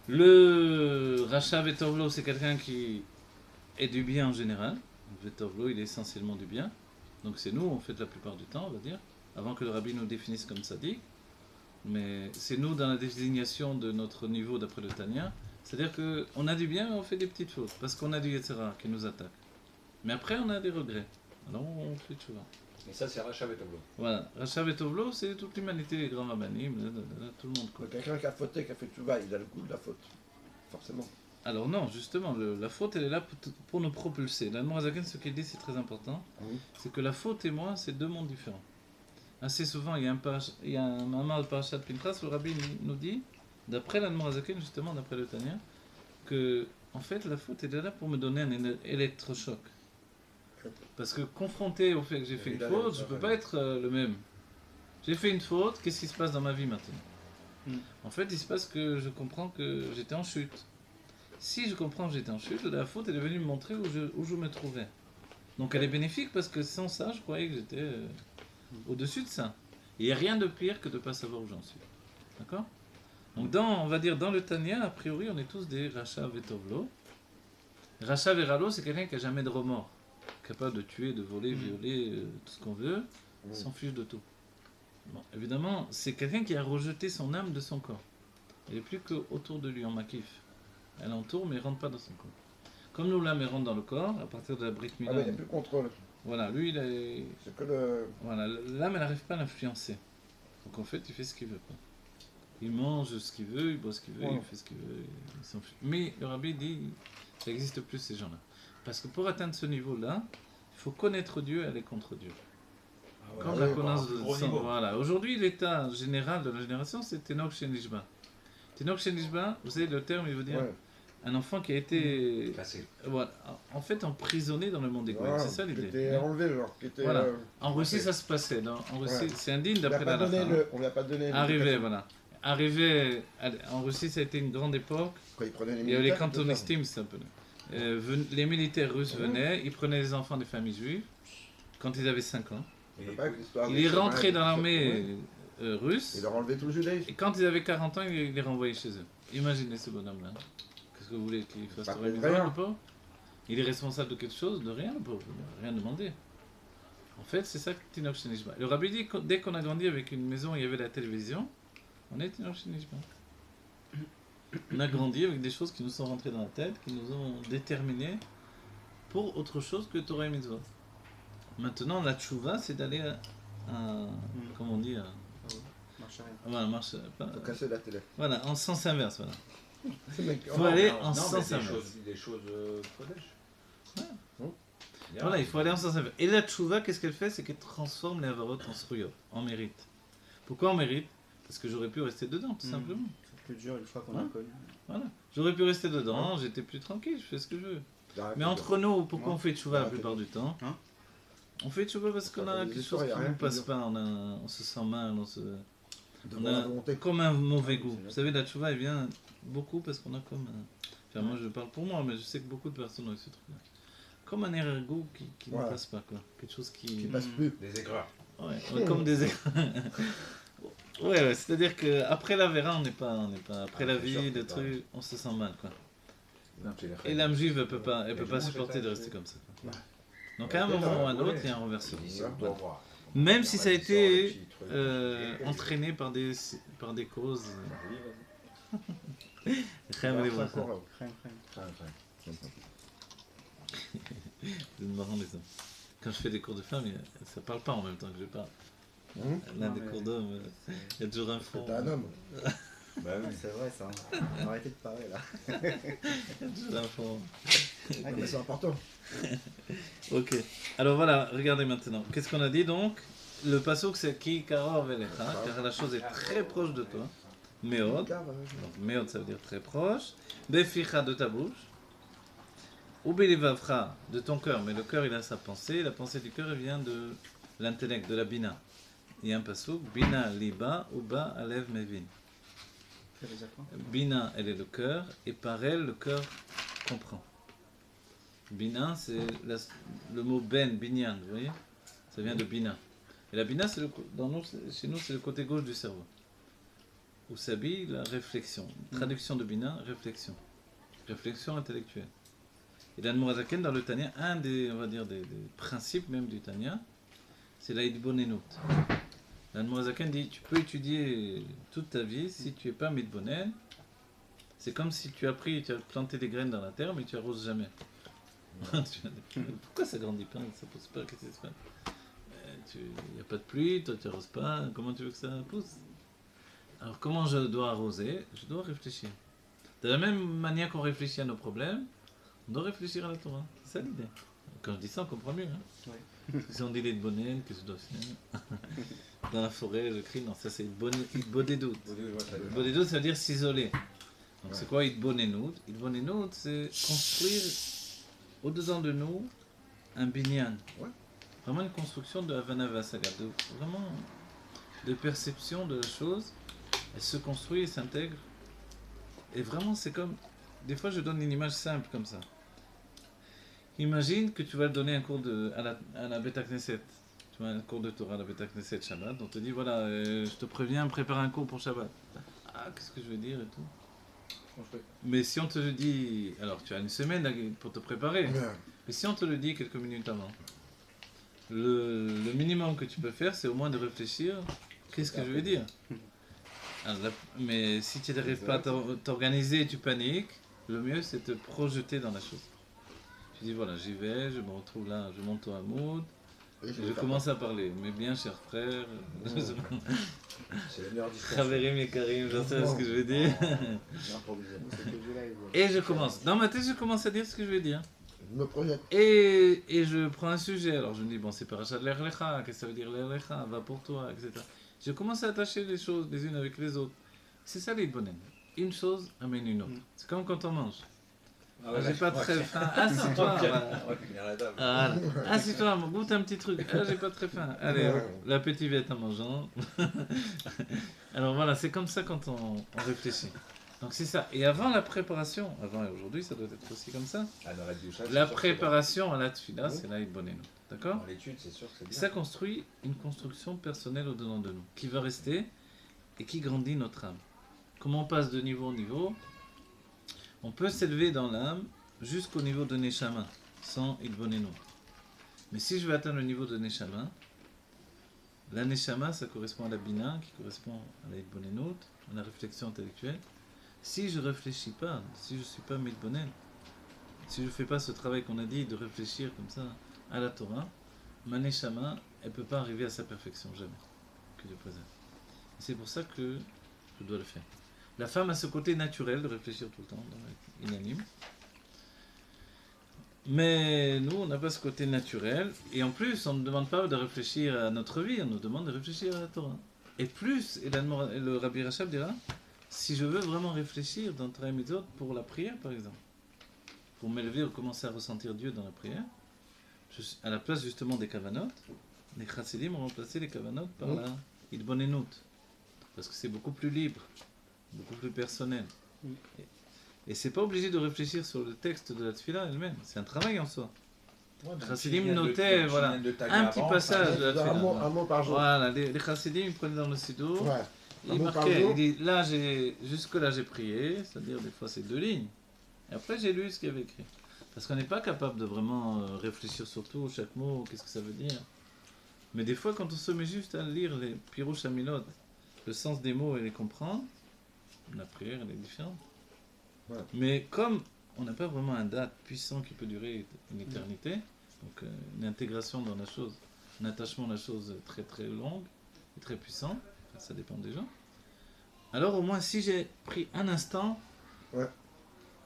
Le Racha Vetovlo, c'est quelqu'un qui est du bien en général. Vetovlo, il est essentiellement du bien. Donc c'est nous, on fait la plupart du temps, on va dire, avant que le rabbi nous définisse comme tzaddik. Mais c'est nous dans la désignation de notre niveau d'après le Tanya. C'est-à-dire qu'on a du bien, mais on fait des petites fautes. Parce qu'on a du Yetzirah qui nous attaque. Mais après, on a des regrets. Alors on fait tchouva. Et ça, c'est Racha Vetovlo. Voilà. Racha Vetovlo, c'est toute l'humanité, les grands rabbanim, tout le monde. Quelqu'un qui a fauté, qui a fait tchouva, il a le goût de la faute. Forcément. Alors non, justement, la faute, elle est là pour nous propulser. L'Admorazaken, ce qu'il dit, c'est très important. C'est que la faute et moi, c'est deux mondes différents. Assez souvent, il y a un mamar de Parashat Pinchas, le rabbi nous dit, d'après l'Admorazaken, justement, d'après le Tanya, que, en fait, la faute, elle est là pour me donner un électrochoc. Parce que confronté au fait que j'ai fait une faute, je ne peux pas être le même. J'ai fait une faute, qu'est-ce qui se passe dans ma vie maintenant? En fait, il se passe que je comprends que j'étais en chute. Si je comprends que j'étais en chute, la faute elle est venue me montrer où je me trouvais. Donc elle est bénéfique parce que sans ça, je croyais que j'étais au-dessus de ça. Il n'y a rien de pire que de ne pas savoir où j'en suis. D'accord? Donc on va dire dans le Tanya, a priori, on est tous des Racha Vetovlo. Racha Veralo, c'est quelqu'un qui n'a jamais de remords. Capable de tuer, de voler, violer, tout ce qu'on veut, s'en fiche de tout. Bon, évidemment, c'est quelqu'un qui a rejeté son âme de son corps. Il n'est plus qu'autour de lui en makif. Elle entoure, mais elle ne rentre pas dans son corps. Comme nous, l'âme, elle rentre dans le corps, à partir de la Brit Mila. Ah oui, il n'y a plus de contrôle. Voilà, lui, il est... C'est que le... Voilà, l'âme, elle n'arrive pas à l'influencer. Donc en fait, il fait ce qu'il veut. Quoi. Il mange ce qu'il veut, il boit ce qu'il veut, il fait ce qu'il veut, il s'en fiche. Mais le rabbi dit, ça n'existe plus ces gens-là. Parce que pour atteindre ce niveau-là, il faut connaître Dieu et aller contre Dieu. Comme Ouais, la connasse plus de gros sang. niveau. Voilà. Aujourd'hui, l'état général de la génération, c'est Tenoch Shenishba. Tenoch Shenishba, vous savez, le terme, il veut dire Ouais. un enfant qui a été, Cassé. voilà, en fait, emprisonné dans le monde des Goïms. Voilà, C'est ça qui l'idée. était enlevé, genre, qui était... Voilà. En Russie, ça se passait. En Russie, Ouais. c'est indigne on lui a d'après pas la donné Lacha. on lui a pas donné Arrivé, l'éducation. voilà. Arrivé en Russie, ça a été une grande époque. Quand il prenait les Il y avait les militaires, il faisait ça. cantonistim, c'est un peu. Les militaires russes venaient, ils prenaient les enfants des familles juives quand ils avaient 5 ans. Et C'est pas que l'histoire Il des est chemins, rentré tout dans ça. l'armée Ouais. russe. Il leur a enlevé tout le judaïsme. Et quand ils avaient 40 ans, il les renvoyait chez eux. Imaginez ce bonhomme-là. Qu'est-ce que vous voulez qu'il fasse Pas Torah de Mitzvot, rien. le pauvre? Il est responsable de quelque chose? De rien, le pauvre. Il n'a rien demandé. En fait, c'est ça que Tinoch Shenishba. Le rabbi dit que dès qu'on a grandi avec une maison où il y avait la télévision, on est Tinoch Shenishba. On a grandi avec des choses qui nous sont rentrées dans la tête, qui nous ont déterminés pour autre chose que Torah et Mitzvot. Maintenant, la tchouva, c'est d'aller à comment on dit, Marche arrière. voilà, marche, pas- Faut casser la télé. voilà, en sens inverse, voilà. Ce mec, Faut aller Non, en non, sens mais inverse. des choses Kodesh. Ouais. Bien. Voilà, il faut aller en sens inverse. Et la tchouva, qu'est-ce qu'elle fait? C'est qu'elle transforme les avarot en sruyot, en mérite. Pourquoi en mérite? Parce que j'aurais pu rester dedans, tout simplement. C'est plus dur une fois qu'on Ouais. a connu. Voilà. J'aurais pu rester dedans, j'étais plus tranquille, je fais ce que je veux. J'arrête Mais de- entre nous, pourquoi Ouais. on fait tchouva la Arrêtez. plupart du temps? Hein? On fait tchouva parce qu'on Ça a fait des quelque histoires, chose y a qui rien ne de passe dur. pas, on se sent mal, de on la a volonté. comme un mauvais goût. C'est Vous savez, la tchouva, elle vient beaucoup parce qu'on a comme enfin, moi je parle pour moi, mais je sais que beaucoup de personnes ont eu ce truc-là. Comme un arrière-goût qui ne Ouais. passe pas, quoi. Quelque chose Qui qui... passe plus. Des aigreurs. Ouais, comme des... ouais, c'est-à-dire qu'après la Vera, on n'est pas... Après la c'est vie, sûr, le c'est pas- truc, on se sent mal, quoi. Non, c'est les Et l'âme juive, elle peut Mais pas je mange supporter pas, de rester je- comme ça. Ouais. Donc à un Ouais, moment ou à un ouais. autre, il y a un renversement. Ici, on doit voir. Même si ça a On été les petits trucs. entraîné par des causes... Oui, Rien les voir ça. Encore, Crème, crème. vas-y. C'est marrant, les hommes. Quand je fais des cours de femmes, ça parle pas en même temps que je parle. Hum L'un Non, des mais- cours d'hommes, il y a toujours un fond. T'es un homme. Bah oui. C'est vrai ça. Arrêtez de parler là. Il y a toujours un fond. Non, mais c'est important. Ok. Alors voilà, regardez maintenant. Qu'est-ce qu'on a dit donc? Le passouk c'est Ki Karor Velecha, car la chose est très proche de toi. Meod. Car, Donc Meod ça veut dire très proche. Beficha de ta bouche. Ou Belivavcha de ton cœur. Mais le cœur il a sa pensée. La pensée du cœur elle vient de l'intellect, de la bina. Il y a un passouk. Bina liba ou ba alev mevin. Ça veut dire quoi? Bina, elle est le cœur, et par elle, le cœur comprend. Bina, c'est le mot ben, binyan, vous voyez? Ça vient de bina. Et la bina, chez nous, c'est le côté gauche du cerveau. Où s'habille la réflexion. Traduction de bina, réflexion. Réflexion intellectuelle. Et l'Admorazaken, dans le Tanya, un des, on va dire, des principes même du Tanya, c'est la Idbonenut. L'Admorazaken dit, tu peux étudier toute ta vie, si tu n'es pas Midbonen, c'est comme si tu as planté des graines dans la terre, mais tu arroses jamais. Pourquoi ça grandit pas? Ça pousse pas? Qu'est-ce qui se passe? Il n'y a pas de pluie, toi tu arroses pas, comment tu veux que ça pousse? Alors comment je dois arroser? Je dois réfléchir. De la même manière qu'on réfléchit à nos problèmes, on doit réfléchir à la Torah. C'est ça l'idée. Quand je dis ça, on comprend mieux. Hein? Oui. Parce que si on dit les bonnes, que je dois faire dans la forêt, je crie, non, ça c'est Idbodedut. Idbodedut, ça veut dire s'isoler. Donc c'est quoi Idbonenut? Idbonenut, c'est construire au-dedans de nous un binyan. Ouais. Vraiment une construction de Havana Vasaga, vraiment de perception de la chose. Elle se construit et s'intègre. Et vraiment, c'est comme... Des fois, je donne une image simple comme ça. Imagine que tu vas donner un cours à la Beta Knesset. Tu vois, un cours de Torah à la Beta Knesset Shabbat. On te dit, voilà, je te préviens, prépare un cours pour Shabbat. Ah, qu'est-ce que je vais dire et tout. Mais si on te le dit... Alors, tu as une semaine pour te préparer. Mais si on te le dit quelques minutes avant, le minimum que tu peux faire, c'est au moins de réfléchir. Qu'est-ce que je vais dire? Alors, mais si tu n'arrives pas à t'organiser et tu paniques, le mieux c'est de te projeter dans la chose. Tu dis voilà, j'y vais, je me retrouve là, je monte au Hamoud, et je commence à parler. Mes bien chers frères, C'est la meilleure discussion. Khaverim et Karim, je sais ce que je vais dire. Improvisé. C'est que je live. Et je commence. Dans ma tête, je commence à dire ce que je vais dire. Je me projette. Et je prends un sujet, alors je me dis, bon, c'est parachat de l'Erlecha, qu'est-ce que ça veut dire l'Erlecha, va pour toi, etc. Je commence à attacher les choses les unes avec les autres. C'est ça les bonnes. Une chose amène une autre. C'est comme quand on mange. Ah ouais, J'ai pas très faim. Assis-toi. On va finir la table. Voilà. Assis-toi, goûte un petit truc. Ah, j'ai pas très faim. Allez, l'appétit va être en mangeant. Alors voilà, c'est comme ça quand on réfléchit. Donc c'est ça. Et avant la préparation, avant et aujourd'hui, ça doit être aussi comme ça. Ah, dans la doucha, c'est La sûr que préparation à la tefila, c'est là bonne. c'est D'accord? dans l'étude, c'est sûr que c'est Et bien. ça construit une construction personnelle au-dedans de nous, qui va rester et qui grandit notre âme. Comment on passe de niveau en niveau? On peut s'élever dans l'âme jusqu'au niveau de Neshama, sans Idbonenu. Mais si je veux atteindre le niveau de Neshama, la Neshama, ça correspond à la Bina, qui correspond à la Idbonenu, à la réflexion intellectuelle. Si je ne réfléchis pas, si je ne suis pas Midbonen, si je ne fais pas ce travail qu'on a dit de réfléchir comme ça à la Torah, ma Neshama, elle ne peut pas arriver à sa perfection, jamais, que Dieu préserve. C'est pour ça que je dois le faire. La femme a ce côté naturel de réfléchir tout le temps, inanime. Mais nous, on n'a pas ce côté naturel. Et en plus, on ne demande pas de réfléchir à notre vie, on nous demande de réfléchir à la Torah. Et plus, et le Rabbi Rachab dira, si je veux vraiment réfléchir dans Torah et Mitzvot pour la prière, par exemple, pour m'élever ou commencer à ressentir Dieu dans la prière, à la place justement des kavanot, les chassidim ont remplacé les kavanot par la idbonenut. Parce que c'est beaucoup plus libre, beaucoup plus personnel. Et c'est pas obligé de réfléchir sur le texte de la tefila elle-même, c'est un travail en soi. Les chassidim notaient, voilà, un petit passage de la tefila. Un mot par jour. Voilà, les chassidim ils prenaient dans le sidour, Ouais. Un ils mot par marquaient, jour. ils disent, là jusque-là j'ai prié, c'est-à-dire des fois c'est 2 lignes. Et après j'ai lu ce qu'il y avait écrit. Parce qu'on n'est pas capable de vraiment réfléchir sur tout, chaque mot, qu'est-ce que ça veut dire. Mais des fois, quand on se met juste à lire les pirouches amilot, le sens des mots et les comprendre, la prière elle est différente. Ouais. Mais comme on n'a pas vraiment un date puissant qui peut durer une éternité, donc une intégration dans la chose, un attachement à la chose très très longue et très puissant, ça dépend des gens. Alors au moins si j'ai pris un instant, Ouais.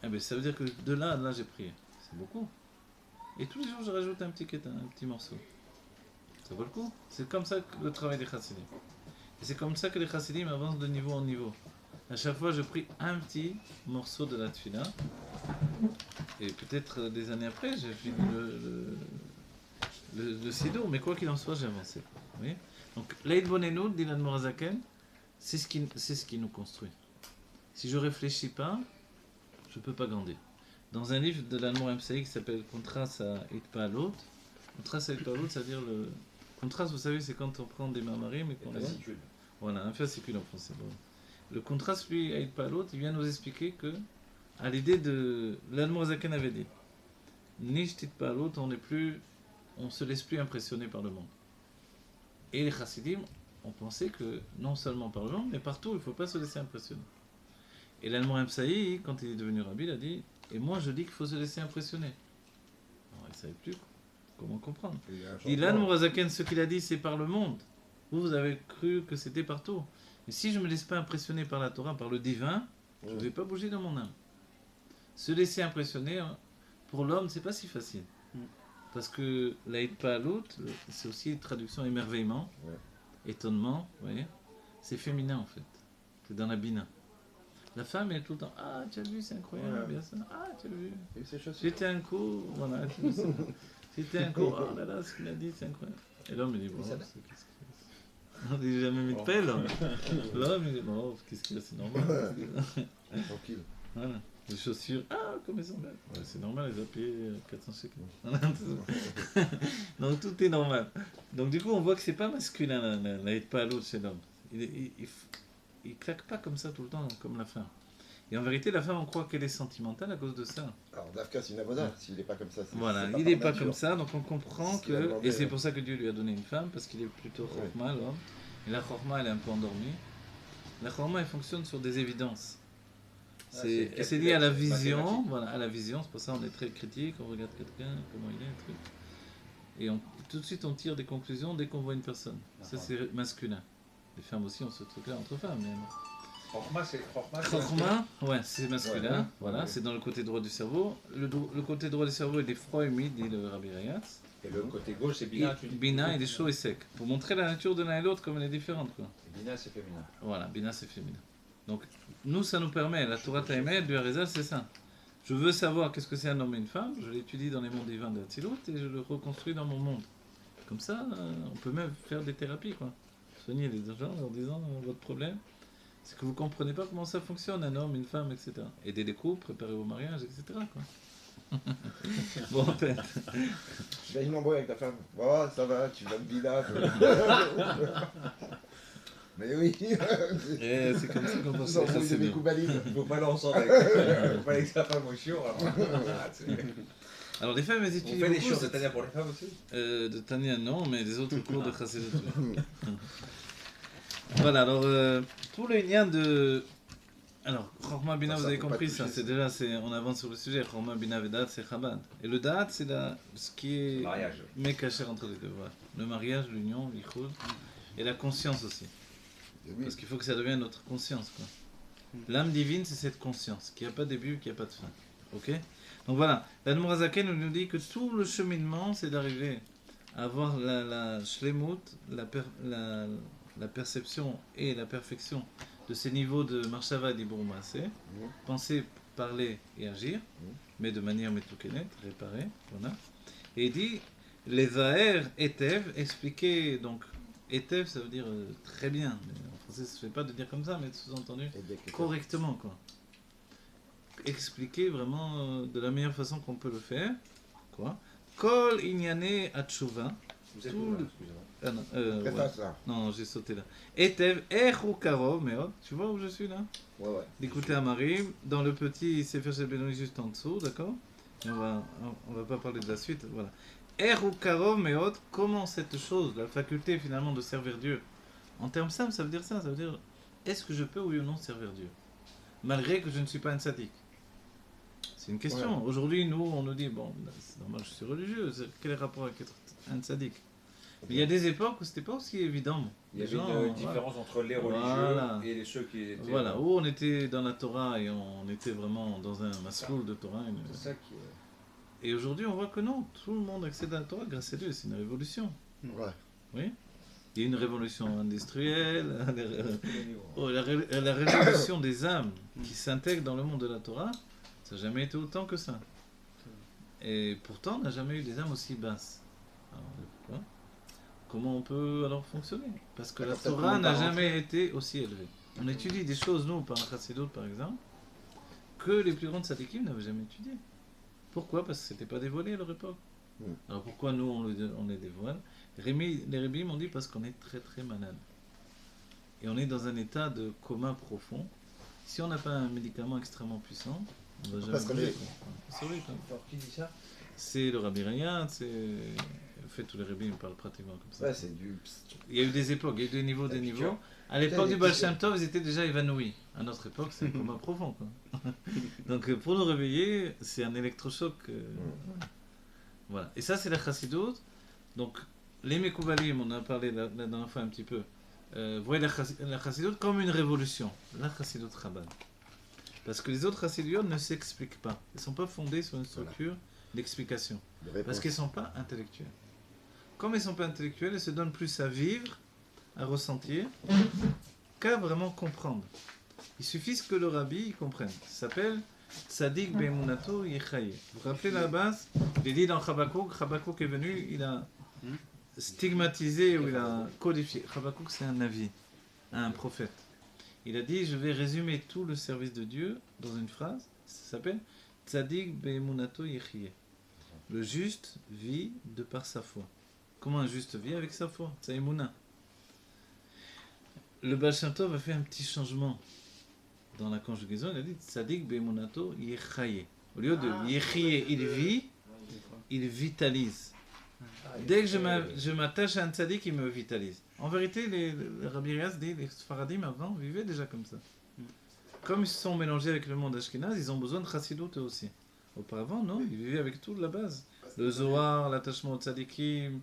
eh bien, ça veut dire que de là à là j'ai prié. C'est beaucoup. Et tous les jours je rajoute un petit morceau. Ça vaut le coup. C'est comme ça que le travail des chassidim. Et c'est comme ça que les chassidim avancent de niveau en niveau. À chaque fois, je prie un petit morceau de la tefila. Et peut-être des années après, j'ai fini le sidour. Mais quoi qu'il en soit, j'ai avancé. Vous voyez? Donc, l'Aïd Bonenu, dit l'Admor HaZaken, c'est ce qui nous construit. Si je ne réfléchis pas, je ne peux pas grandir. Dans un livre de l'Admor Emsaï qui s'appelle Contraste à Itpa'alot, Contraste à Itpa'alot, c'est-à-dire le. Contraste, vous savez, c'est quand on prend des mamarim et qu'on les. Voilà, un fascicule en français. Bon. Le contraste, lui, à Itpa'alot, il vient nous expliquer que, à l'idée de. L'Admor HaZaken avait dit Nish Itpa'alot, on se laisse plus impressionner par le monde. Et les chassidim ont pensé que, non seulement par le monde, mais partout, il ne faut pas se laisser impressionner. Et l'Admor Emsaï, quand il est devenu rabbi, il a dit et moi je dis qu'il faut se laisser impressionner. Alors il ne savait plus comment comprendre. Il dit l'Admor HaZaken, ce qu'il a dit, c'est par le monde. Vous avez cru que c'était partout. Mais si je ne me laisse pas impressionner par la Torah, par le divin, je ne vais pas bouger dans mon âme. Se laisser impressionner, pour l'homme, c'est pas si facile. Parce que l'Aïd Pa'alot, c'est aussi une traduction émerveillement, étonnement, vous voyez. C'est féminin en fait. C'est dans la bina. La femme est tout le temps ah tu as vu c'est incroyable bien ça ah tu as vu j'étais un coup voilà j'étais un coup oh là là ce qu'il a dit c'est incroyable et l'homme il dit bon on dit jamais mis de pelle l'homme il dit bon qu'est-ce qu'il a c'est normal Tranquille. voilà les chaussures ah comme elles sont belles ouais, c'est normal les a payées 400 shekels donc tout est normal donc du coup on voit que c'est pas masculin la pas l'autre chez l'homme il claque pas comme ça tout le temps, comme la femme. Et en vérité, la femme, on croit qu'elle est sentimentale à cause de ça. Alors, Dafka, c'est une avoda. S'il n'est pas comme ça, c'est. Voilà, c'est il n'est pas nature. comme ça, donc on comprend Ce qu'il a que. demandé, Et c'est pour ça que Dieu lui a donné une femme, parce qu'il est plutôt chorma, l'homme. Et la chorma, elle est un peu endormie. La chorma, elle fonctionne sur des évidences. C'est lié à la vision, voilà, à la vision. C'est pour ça qu'on est très critique, on regarde quelqu'un, comment il est, un truc. Et tout de suite, on tire des conclusions dès qu'on voit une personne. Ça, c'est masculin. Les femmes aussi ont ce truc-là entre femmes. Mais... Chorma, ouais, c'est masculin, Ouais. voilà, Ouais. c'est dans le côté droit du cerveau. Le côté droit du cerveau, il est froid et humide, dit le Rabbi Rayatz. Et le côté gauche, c'est Et Bina. tu dis. Bina, il est chaud et sec. Pour montrer la nature de l'un et l'autre, comme elle est différente, quoi. Et Bina, c'est féminin. Voilà, Bina, c'est féminin. Donc, nous, ça nous permet, la Torah Taïmet, du Harizal, c'est ça. Je veux savoir qu'est-ce que c'est un homme et une femme, je l'étudie dans les mondes divins de Hatzilut et je le reconstruis dans mon monde. Comme ça, on peut même faire des thérapies, quoi. Soigner les gens en leur disant votre problème, c'est que vous comprenez pas comment ça fonctionne, un homme, une femme, etc. Aider les couples, préparer vos mariages, etc. Quoi. Bon, en fait. J'ai une embrouille avec ta femme. Oh, ça va, tu vas te bida. Mais oui. Et c'est comme ça qu'on pense Vous embrouillez c'est mes bien. coups balides. Faut pas l'ensemble avec, faut pas avec sa femme au chiot. Alors les femmes, elles On étudient fait des beaucoup, choses de Tania pour les femmes aussi. de Tania, non, mais des autres cours de Chassidut. Voilà, alors, pour le lien de... Alors, Chorma Bina, Ça, vous avez faut pas compris toucher, ça, c'est déjà, on avance sur le sujet. Chorma Bina Vedat, c'est Chabad. Et le Dat, c'est ce qui est... Mariage. Mekacher entre les deux, voilà. Le mariage, l'union, l'ichud, et la conscience aussi. Et oui. Parce qu'il faut que ça devienne notre conscience, quoi. L'âme divine, c'est cette conscience, qui n'a pas de début, qui n'a pas de fin. Ok? Donc voilà, l'Admor Zaken nous dit que tout le cheminement, c'est d'arriver à avoir la shlemut, la perception et la perfection de ces niveaux de marshava et d'ibur maaseh, penser, parler et agir, mais de manière metoukenet, réparée, voilà. Et il dit, les vaer etev, expliquer, donc, etev ça veut dire très bien, mais en français ça ne se fait pas de dire comme ça, mais sous-entendu, correctement, quoi. Expliquer vraiment de la meilleure façon qu'on peut le faire, quoi. Kol inyane atshuva. Vous êtes Tout où, là, le- excusez-moi. Ah non, ouais. Préface là. Non, j'ai sauté là. Etev echu karov meod. Tu vois où je suis là? Ouais, ouais. D'écouter à Marie, dans le petit Sefer Shel Benoni juste en dessous, d'accord? Et on va pas parler de la suite, voilà. Echu karov meod, comment cette chose, la faculté finalement de servir Dieu, en termes simples, ça veut dire ça, ça veut dire est-ce que je peux oui ou non servir Dieu? Malgré que je ne suis pas un sadique. C'est une question. Ouais. Aujourd'hui, nous, on nous dit, bon, c'est normal, je suis religieux, quel est le rapport avec être un sadique? Mais il y a des époques où c'était pas aussi évident. Il y Les avait gens, une différence entre les religieux Voilà. et ceux qui étaient. Voilà, où on était dans la Torah et on était vraiment dans un masloul de Torah. C'est ça qui est. Et aujourd'hui, on voit que non, tout le monde accède à la Torah grâce à Dieu, c'est une révolution. Ouais. Oui. Il y a une révolution industrielle, Oh, la révolution des âmes qui s'intègrent dans le monde de la Torah, ça n'a jamais été autant que ça. Et pourtant, on n'a jamais eu des âmes aussi basses. Alors, hein, comment on peut alors fonctionner? Parce que la D'accord, peut-être Torah qu'on n'a va jamais été aussi élevée. On étudie des choses, nous, par un Chassidut par exemple, que les plus grandes sadikim n'avaient jamais étudiées. Pourquoi? Parce que ce n'était pas dévoilé à leur époque. Alors pourquoi nous, on les dévoile? Les Rébis m'ont dit parce qu'on est très très malade. Et on est dans un état de coma profond. Si on n'a pas un médicament extrêmement puissant, on va peut jamais pas se bouger, réveiller. quoi. C'est vrai, quoi. Alors, qui dit ça? C'est le Rabbi Rayat, c'est... En fait, tous les Rébis me parlent pratiquement comme ça. Ouais, c'est du. Il y a eu des époques, il y a eu des niveaux, des Et puis, niveaux. À les l'époque du Baal petits- Shem Tov, ils étaient déjà évanouis. À notre époque, c'est un coma profond, quoi. Donc pour nous réveiller, c'est un électrochoc. Voilà. Et ça, c'est la Chassidut. Donc, les Mekoubalim, on en a parlé la dernière fois un petit peu, voyaient la Chassidut comme une révolution. La Chassidut Chabad. Parce que les autres Chassidut ne s'expliquent pas. Ils ne sont pas fondés sur une structure d'explication. de réponse. Parce qu'ils ne sont pas intellectuels. Comme ils ne sont pas intellectuels, ils se donnent plus à vivre, à ressentir, qu'à vraiment comprendre. Il suffit que le rabbi comprenne. Ça s'appelle Tzadik Be'emunato Yechaye. Vous vous rappelez la base? Il est dit dans Chabakouk est venu, il a stigmatisé ou il a codifié. Chabakouk, c'est un avis, un prophète. Il a dit, je vais résumer tout le service de Dieu dans une phrase. Ça s'appelle Tzadik Be'emunato Yechaye. Le juste vit de par sa foi. Comment un juste vit? Avec sa foi. C'est Emouna. Le Baal Shem Tov a fait un petit changement dans la conjugaison. Il a dit Tzadik be'emunato yechaye. Au lieu de yechaye, il vit, il vitalise. Dès que je m'attache à un tzaddik, il me vitalise. En vérité, les Rabbi Riaz dit, les Sfaradim avant vivaient déjà comme ça. Comme ils se sont mélangés avec le monde ashkénaze, ils ont besoin de chassidut eux aussi. Auparavant, non, ils vivaient avec tout de la base. Le Zohar, l'attachement au tzaddikim,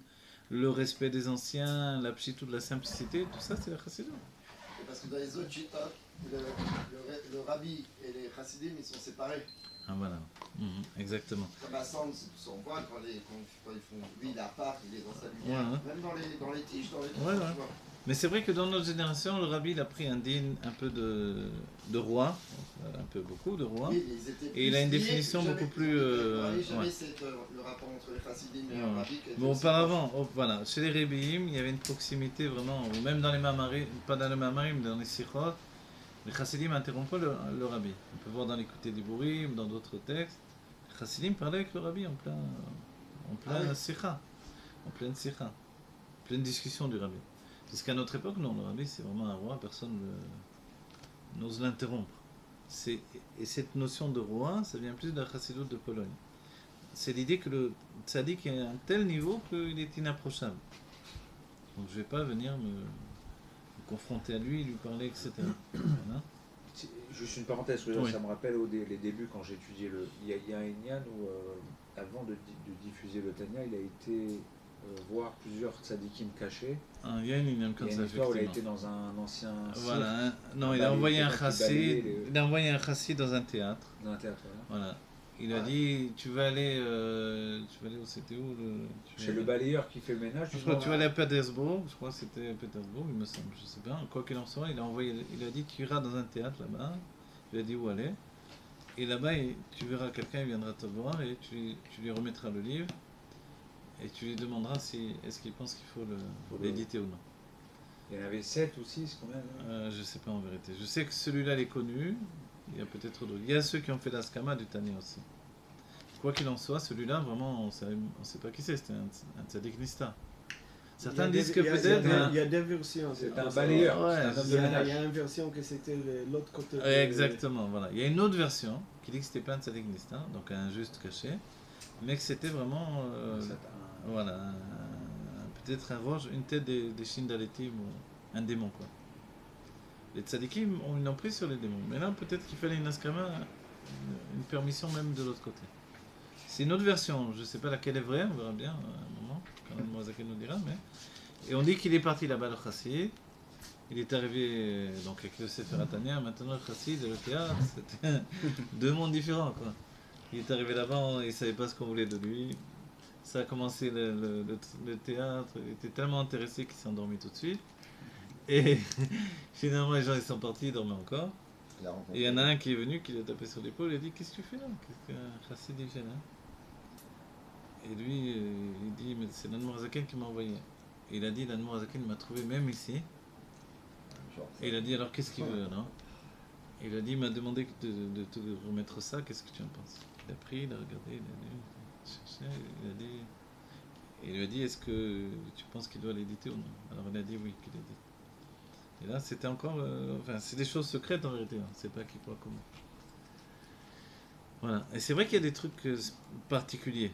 le respect des anciens, la pchitout de la simplicité, tout ça c'est la chassidut. parce que dans les autres chiites, le rabbi et les chassidim, ils sont séparés. Ah voilà, exactement. Comme Hassan, on voit quand ils font, lui il est à part, il est dans sa lumière, même dans les tiges, dans les trucs, tu vois. Mais c'est vrai que dans notre génération, le rabbi il a pris un din un peu de roi, un peu beaucoup de roi, Oui, et il a une définition beaucoup plus... Jamais le rapport entre les chassidim et un rabbi. Bon, auparavant, voilà, chez les Rebbeim, il y avait une proximité vraiment, ou même dans les Mamarim, pas dans les Mamarim, mais dans les Sichot, les chassidim interrompaient le rabbi. On peut voir dans les Côtés des Bourim, dans d'autres textes, les chassidim parlaient avec le rabbi en plein sikha, en pleine sikha, en pleine discussion du rabbi. Parce qu'à notre époque, non, le rabbi c'est vraiment un roi, personne n'ose l'interrompre. Et cette notion de roi, ça vient plus de la chassidoute de Pologne. C'est l'idée que le tzaddik est à un tel niveau qu'il est inapprochable. Donc je ne vais pas venir me confronter à lui, lui parler, etc. Voilà. Juste une parenthèse, ça me rappelle les débuts quand j'étudiais il y a un Inyan où, avant de diffuser le Tanya, il a été voir plusieurs tzadikim cachés. Il y a une Inyan comme ça, effectivement. Où il a été dans un ancien... Voilà, non, il a envoyé un chassid dans un théâtre. Dans un théâtre, voilà. Il a dit, tu vas aller où c'était où chez le balayeur qui fait le ménage. Je crois que tu vas aller à Pétersbourg, je crois que c'était à Pétersbourg, il me semble, je sais pas. Quoi qu'il en soit, il a dit, tu iras dans un théâtre là-bas. Il a dit où aller. Et là-bas, tu verras quelqu'un, il viendra te voir et tu lui remettras le livre. Et tu lui demanderas est-ce qu'il pense qu'il faut l'éditer ou non. Il y en avait 7 ou 6, combien je sais pas en vérité. Je sais que celui-là, il est connu. Il y a peut-être d'autres. Il y a ceux qui ont fait l'Askama du Tanya aussi. Quoi qu'il en soit, celui-là, vraiment, on ne sait pas qui c'est. C'était un tzaddik nista. Certains disent que peut-être... Il y a deux versions. C'est un balayeur. Il y a une version que c'était l'autre côté. Exactement, voilà. Il y a une autre version qui dit que c'était pas un tzaddik nista, donc un juste caché, mais que c'était vraiment... voilà, peut-être un roche, une tête des Shindaletim ou un démon, quoi. Les tzadikim ont une emprise sur les démons. Mais là, peut-être qu'il fallait une askama, une permission même de l'autre côté. C'est une autre version. Je ne sais pas laquelle est vraie, on verra bien à un moment, quand le Moazaken nous dira. Et on dit qu'il est parti là-bas, le chassid. Il est arrivé donc avec le Sefer Tanya. Maintenant, le chassid et le théâtre, c'était deux mondes différents, quoi. Il est arrivé là-bas, il ne savait pas ce qu'on voulait de lui. Ça a commencé le théâtre. Il était tellement intéressé qu'il s'est endormi tout de suite. Et finalement, les gens ils sont partis, ils dormaient encore. Et il y en a un qui est venu, qui l'a tapé sur l'épaule et a dit qu'est-ce que tu fais là? Qu'est-ce qu'un chassid il fait là? Et lui, il dit mais c'est l'Admor Hazaken qui m'a envoyé. Et il a dit l'Admor Hazaken m'a trouvé même ici. Et il a dit alors qu'est-ce qu'il veut alors? Et il a dit il m'a demandé de te remettre ça, qu'est-ce que tu en penses? Il a pris, il a regardé, il lui a dit est-ce que tu penses qu'il doit l'éditer ou non? Alors il a dit oui qu'il l'édite. Et là, c'était encore... c'est des choses secrètes en vérité, hein. C'est pas qui croit comment. Voilà. Et c'est vrai qu'il y a des trucs particuliers.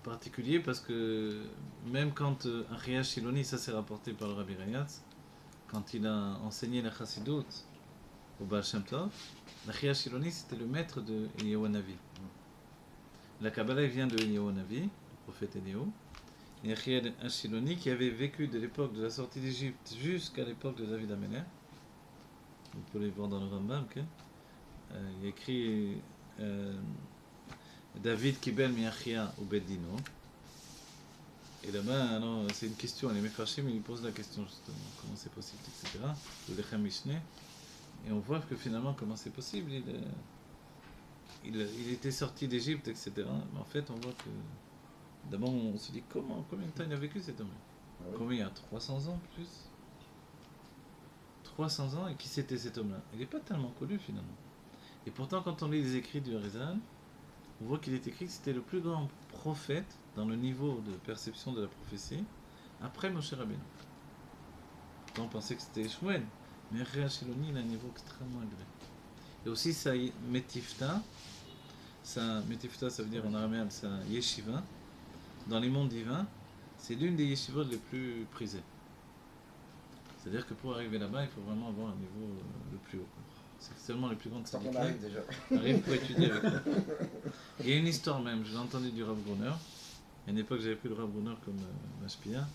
Particuliers parce que même quand Ariya Shiloni, ça s'est rapporté par le Rabbi Rayatz, quand il a enseigné la Chassidoute au Baal Shem Tov, Ariya Shiloni c'était le maître de Eliyahu Hanavi. La Kabbalah vient de Eliyahu Hanavi, le prophète Eliyahu. Et Ariya Shiloni qui avait vécu de l'époque de la sortie d'Égypte jusqu'à l'époque de David Améler. Vous pouvez les voir dans le Rambam. Okay? Il écrit David Kibel Miachia ou Bedino. Et là-bas, c'est une question, elle est méfâchée, mais il pose la question justement, comment c'est possible, etc. Le Lechem Mishneh. Et on voit que finalement, comment c'est possible, il était sorti d'Égypte, etc. Mais en fait, on voit que d'abord, on se dit combien de temps il a vécu cet homme? Combien il y a 300 ans plus? 300 ans, et qui c'était cet homme-là? Il n'est pas tellement connu finalement. Et pourtant, quand on lit les écrits du Harizal, on voit qu'il est écrit que c'était le plus grand prophète dans le niveau de perception de la prophétie après Moshe Rabbeinu. On pensait que c'était Shmuel, mais Ariya Shiloni il a un niveau extrêmement élevé. Et aussi sa Metifta, ça veut dire en araméen sa Yeshiva, dans les mondes divins, c'est l'une des yeshivot les plus prisées. C'est-à-dire que pour arriver là-bas, il faut vraiment avoir un niveau le plus haut. C'est seulement les plus grandes tzadikim arrivent pour étudier avec eux. Il y a une histoire même, je l'ai entendu du Rav Brunner. À une époque, j'avais pris le Rav Brunner comme Mashpia.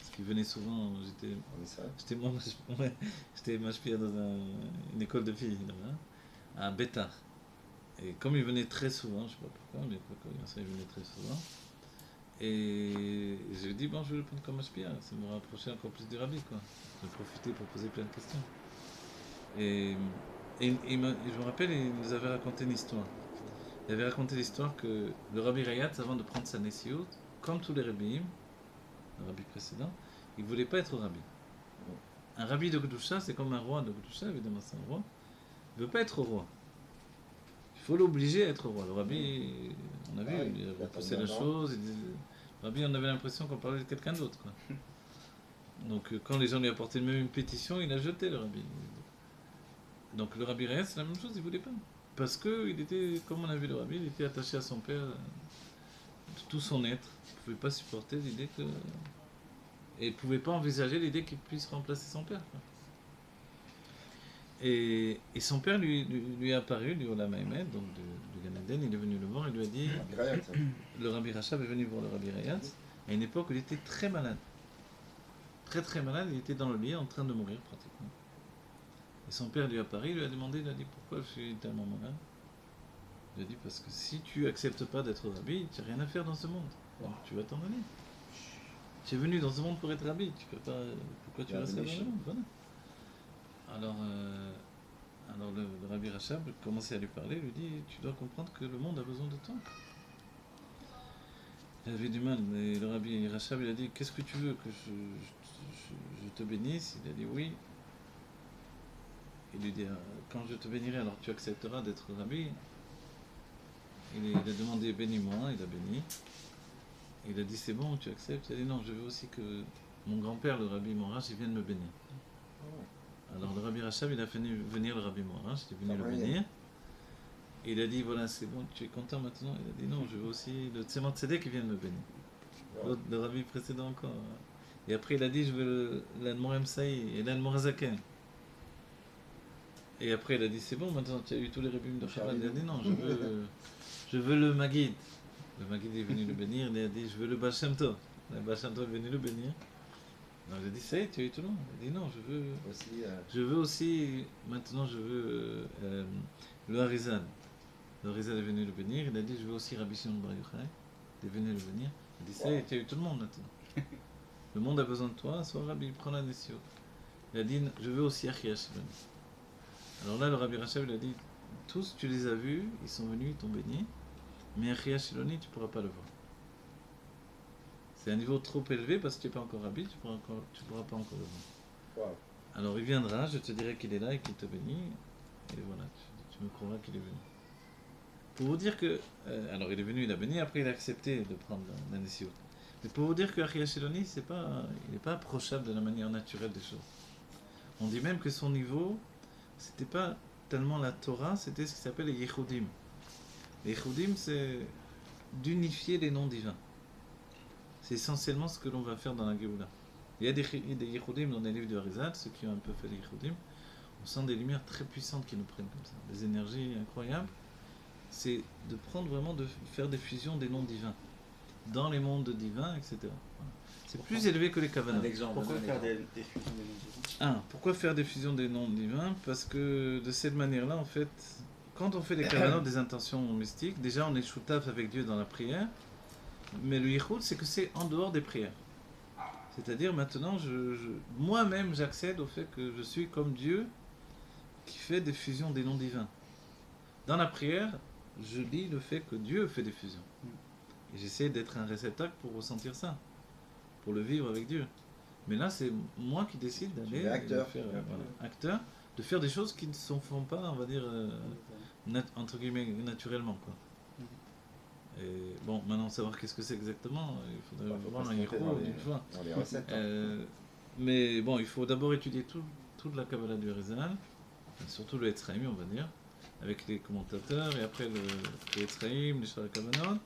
Ça qui venait souvent. J'étais moi, j'étais mashpia dans une école de filles là-bas, à Bétar. Et comme il venait très souvent, je ne sais pas pourquoi, mais il venait très souvent. Et j'ai dit, bon, je vais le prendre comme mashpia, ça me rapprochait encore plus du rabbi, quoi. J'ai profité pour poser plein de questions. Et je me rappelle, il nous avait raconté une histoire. Il avait raconté l'histoire que le rabbi Rayatz, avant de prendre sa nessiout, comme tous les rabbis, le rabbi précédent, il ne voulait pas être rabbi. Un rabbi de Kedusha, c'est comme un roi de Kedusha, évidemment c'est un roi. Il ne veut pas être roi. Il faut l'obliger à être roi. Le rabbi, on a vu, il a repoussé la chose. Le rabbi, on avait l'impression qu'on parlait de quelqu'un d'autre, quoi. Donc quand les gens lui apportaient même une pétition, il a jeté le rabbi. Donc le rabbi Rayatz, c'est la même chose, il ne voulait pas. Parce qu'il était, comme on a vu le rabbi, il était attaché à son père de tout son être. Il ne pouvait pas supporter l'idée que... Et il ne pouvait pas envisager l'idée qu'il puisse remplacer son père, quoi. Et son père lui est apparu, lui, au Lamaïmed, donc de Gan Eden, il est venu le voir, il lui a dit... Le rabbi Rachab est venu voir le rabbi Rayatz, à une époque où il était très malade. Très très malade, il était dans le lit en train de mourir pratiquement. Et son père lui est apparu, il lui a demandé, il a dit pourquoi je suis tellement malade. Il a dit parce que si tu acceptes pas d'être rabbi, tu n'as rien à faire dans ce monde. Donc tu vas t'en aller. Tu es venu dans ce monde pour être rabbi, tu peux pas. Pourquoi tu restes dans le monde, voilà. Alors le rabbi Rachab commençait à lui parler, lui dit tu dois comprendre que le monde a besoin de toi. Il avait du mal, mais le rabbi Rachab il a dit qu'est-ce que tu veux que je te bénisse? Il a dit oui. Il lui dit, quand je te bénirai, alors tu accepteras d'être rabbi. Il a demandé, bénis-moi, il a béni. Il a dit, c'est bon, tu acceptes. Il a dit, non, je veux aussi que mon grand-père, le rabbi Morash, il vienne me bénir. Alors le rabbi Rachab, il a fait venir le rabbi Morash, il est venu le bénir. Et il a dit, voilà, c'est bon, tu es content maintenant? Il a dit, non, je veux aussi le Tzemach Tzedek qui vienne me bénir. Le rabbi précédent encore. Et après, il a dit, je veux l'Admor Saï et l'Admor Zaken. Et après, il a dit, c'est bon, maintenant tu as eu tous les rébums de Chabad. Il a dit, non, je veux le Maguid. Le Maguid est venu le bénir. Il a dit, je veux le Baal Shem Tov. Le Baal Shem Tov est venu le bénir. Donc il a dit, ça y est, tu as eu tout le monde. Il a dit, non, je veux aussi, maintenant je veux le Harizal. Le Harizal est venu le bénir. Il a dit, je veux aussi Rabbi Shimon Bar Yochai. Il est venu le bénir. Il a dit, ça y est, tu as eu tout le monde maintenant. Le monde a besoin de toi, sois Rabbi, prends la nation. Il a dit, je veux aussi Achia Shiloni. Alors là, le rabbi Rachab il a dit, tous tu les as vus, ils sont venus, ils t'ont béni, mais Achia Shiloni, tu ne pourras pas le voir. C'est un niveau trop élevé parce que tu n'es pas encore rabbi, tu ne pourras pas encore le voir. Wow. Alors il viendra, je te dirai qu'il est là et qu'il te bénit, et voilà, tu me croiras qu'il est venu. Pour vous dire que, alors il est venu, il a béni, après il a accepté de prendre la nessiout. Mais pour vous dire que Achia Shiloni, il n'est pas approchable de la manière naturelle des choses. On dit même que son niveau, c'était pas tellement la Torah, c'était ce qui s'appelle les Yehudim. Les Yehudim, c'est d'unifier les noms divins. C'est essentiellement ce que l'on va faire dans la Géoula. Il y a des Yehudim dans les livres de Harizal, ceux qui ont un peu fait les Yehudim. On sent des lumières très puissantes qui nous prennent comme ça, des énergies incroyables. C'est de prendre vraiment, de faire des fusions des noms divins, dans les mondes divins, etc. Voilà. C'est plus élevé que les Kavanah. Pourquoi faire des fusions des noms divins? Pourquoi faire des fusions des noms divins? Parce que de cette manière-là, en fait, quand on fait des Kavanah, des intentions mystiques, déjà on est shoutaf avec Dieu dans la prière, mais le yichud, c'est que c'est en dehors des prières. C'est-à-dire maintenant, moi-même, j'accède au fait que je suis comme Dieu qui fait des fusions des noms divins. Dans la prière, je dis le fait que Dieu fait des fusions. Et j'essaie d'être un réceptacle pour ressentir ça, pour le vivre avec Dieu. Mais là, c'est moi qui décide d'aller acteur, de faire des choses qui ne se font pas, on va dire, entre guillemets, naturellement, quoi. Et bon, maintenant, savoir qu'est-ce que c'est exactement, il faudrait voir un héros d'une fois. Mais bon, il faut d'abord étudier toute la Kabbalah du Harizal, surtout le Etzraïm, on va dire, avec les commentateurs, et après le Etzraïm, les Shara Kavanot,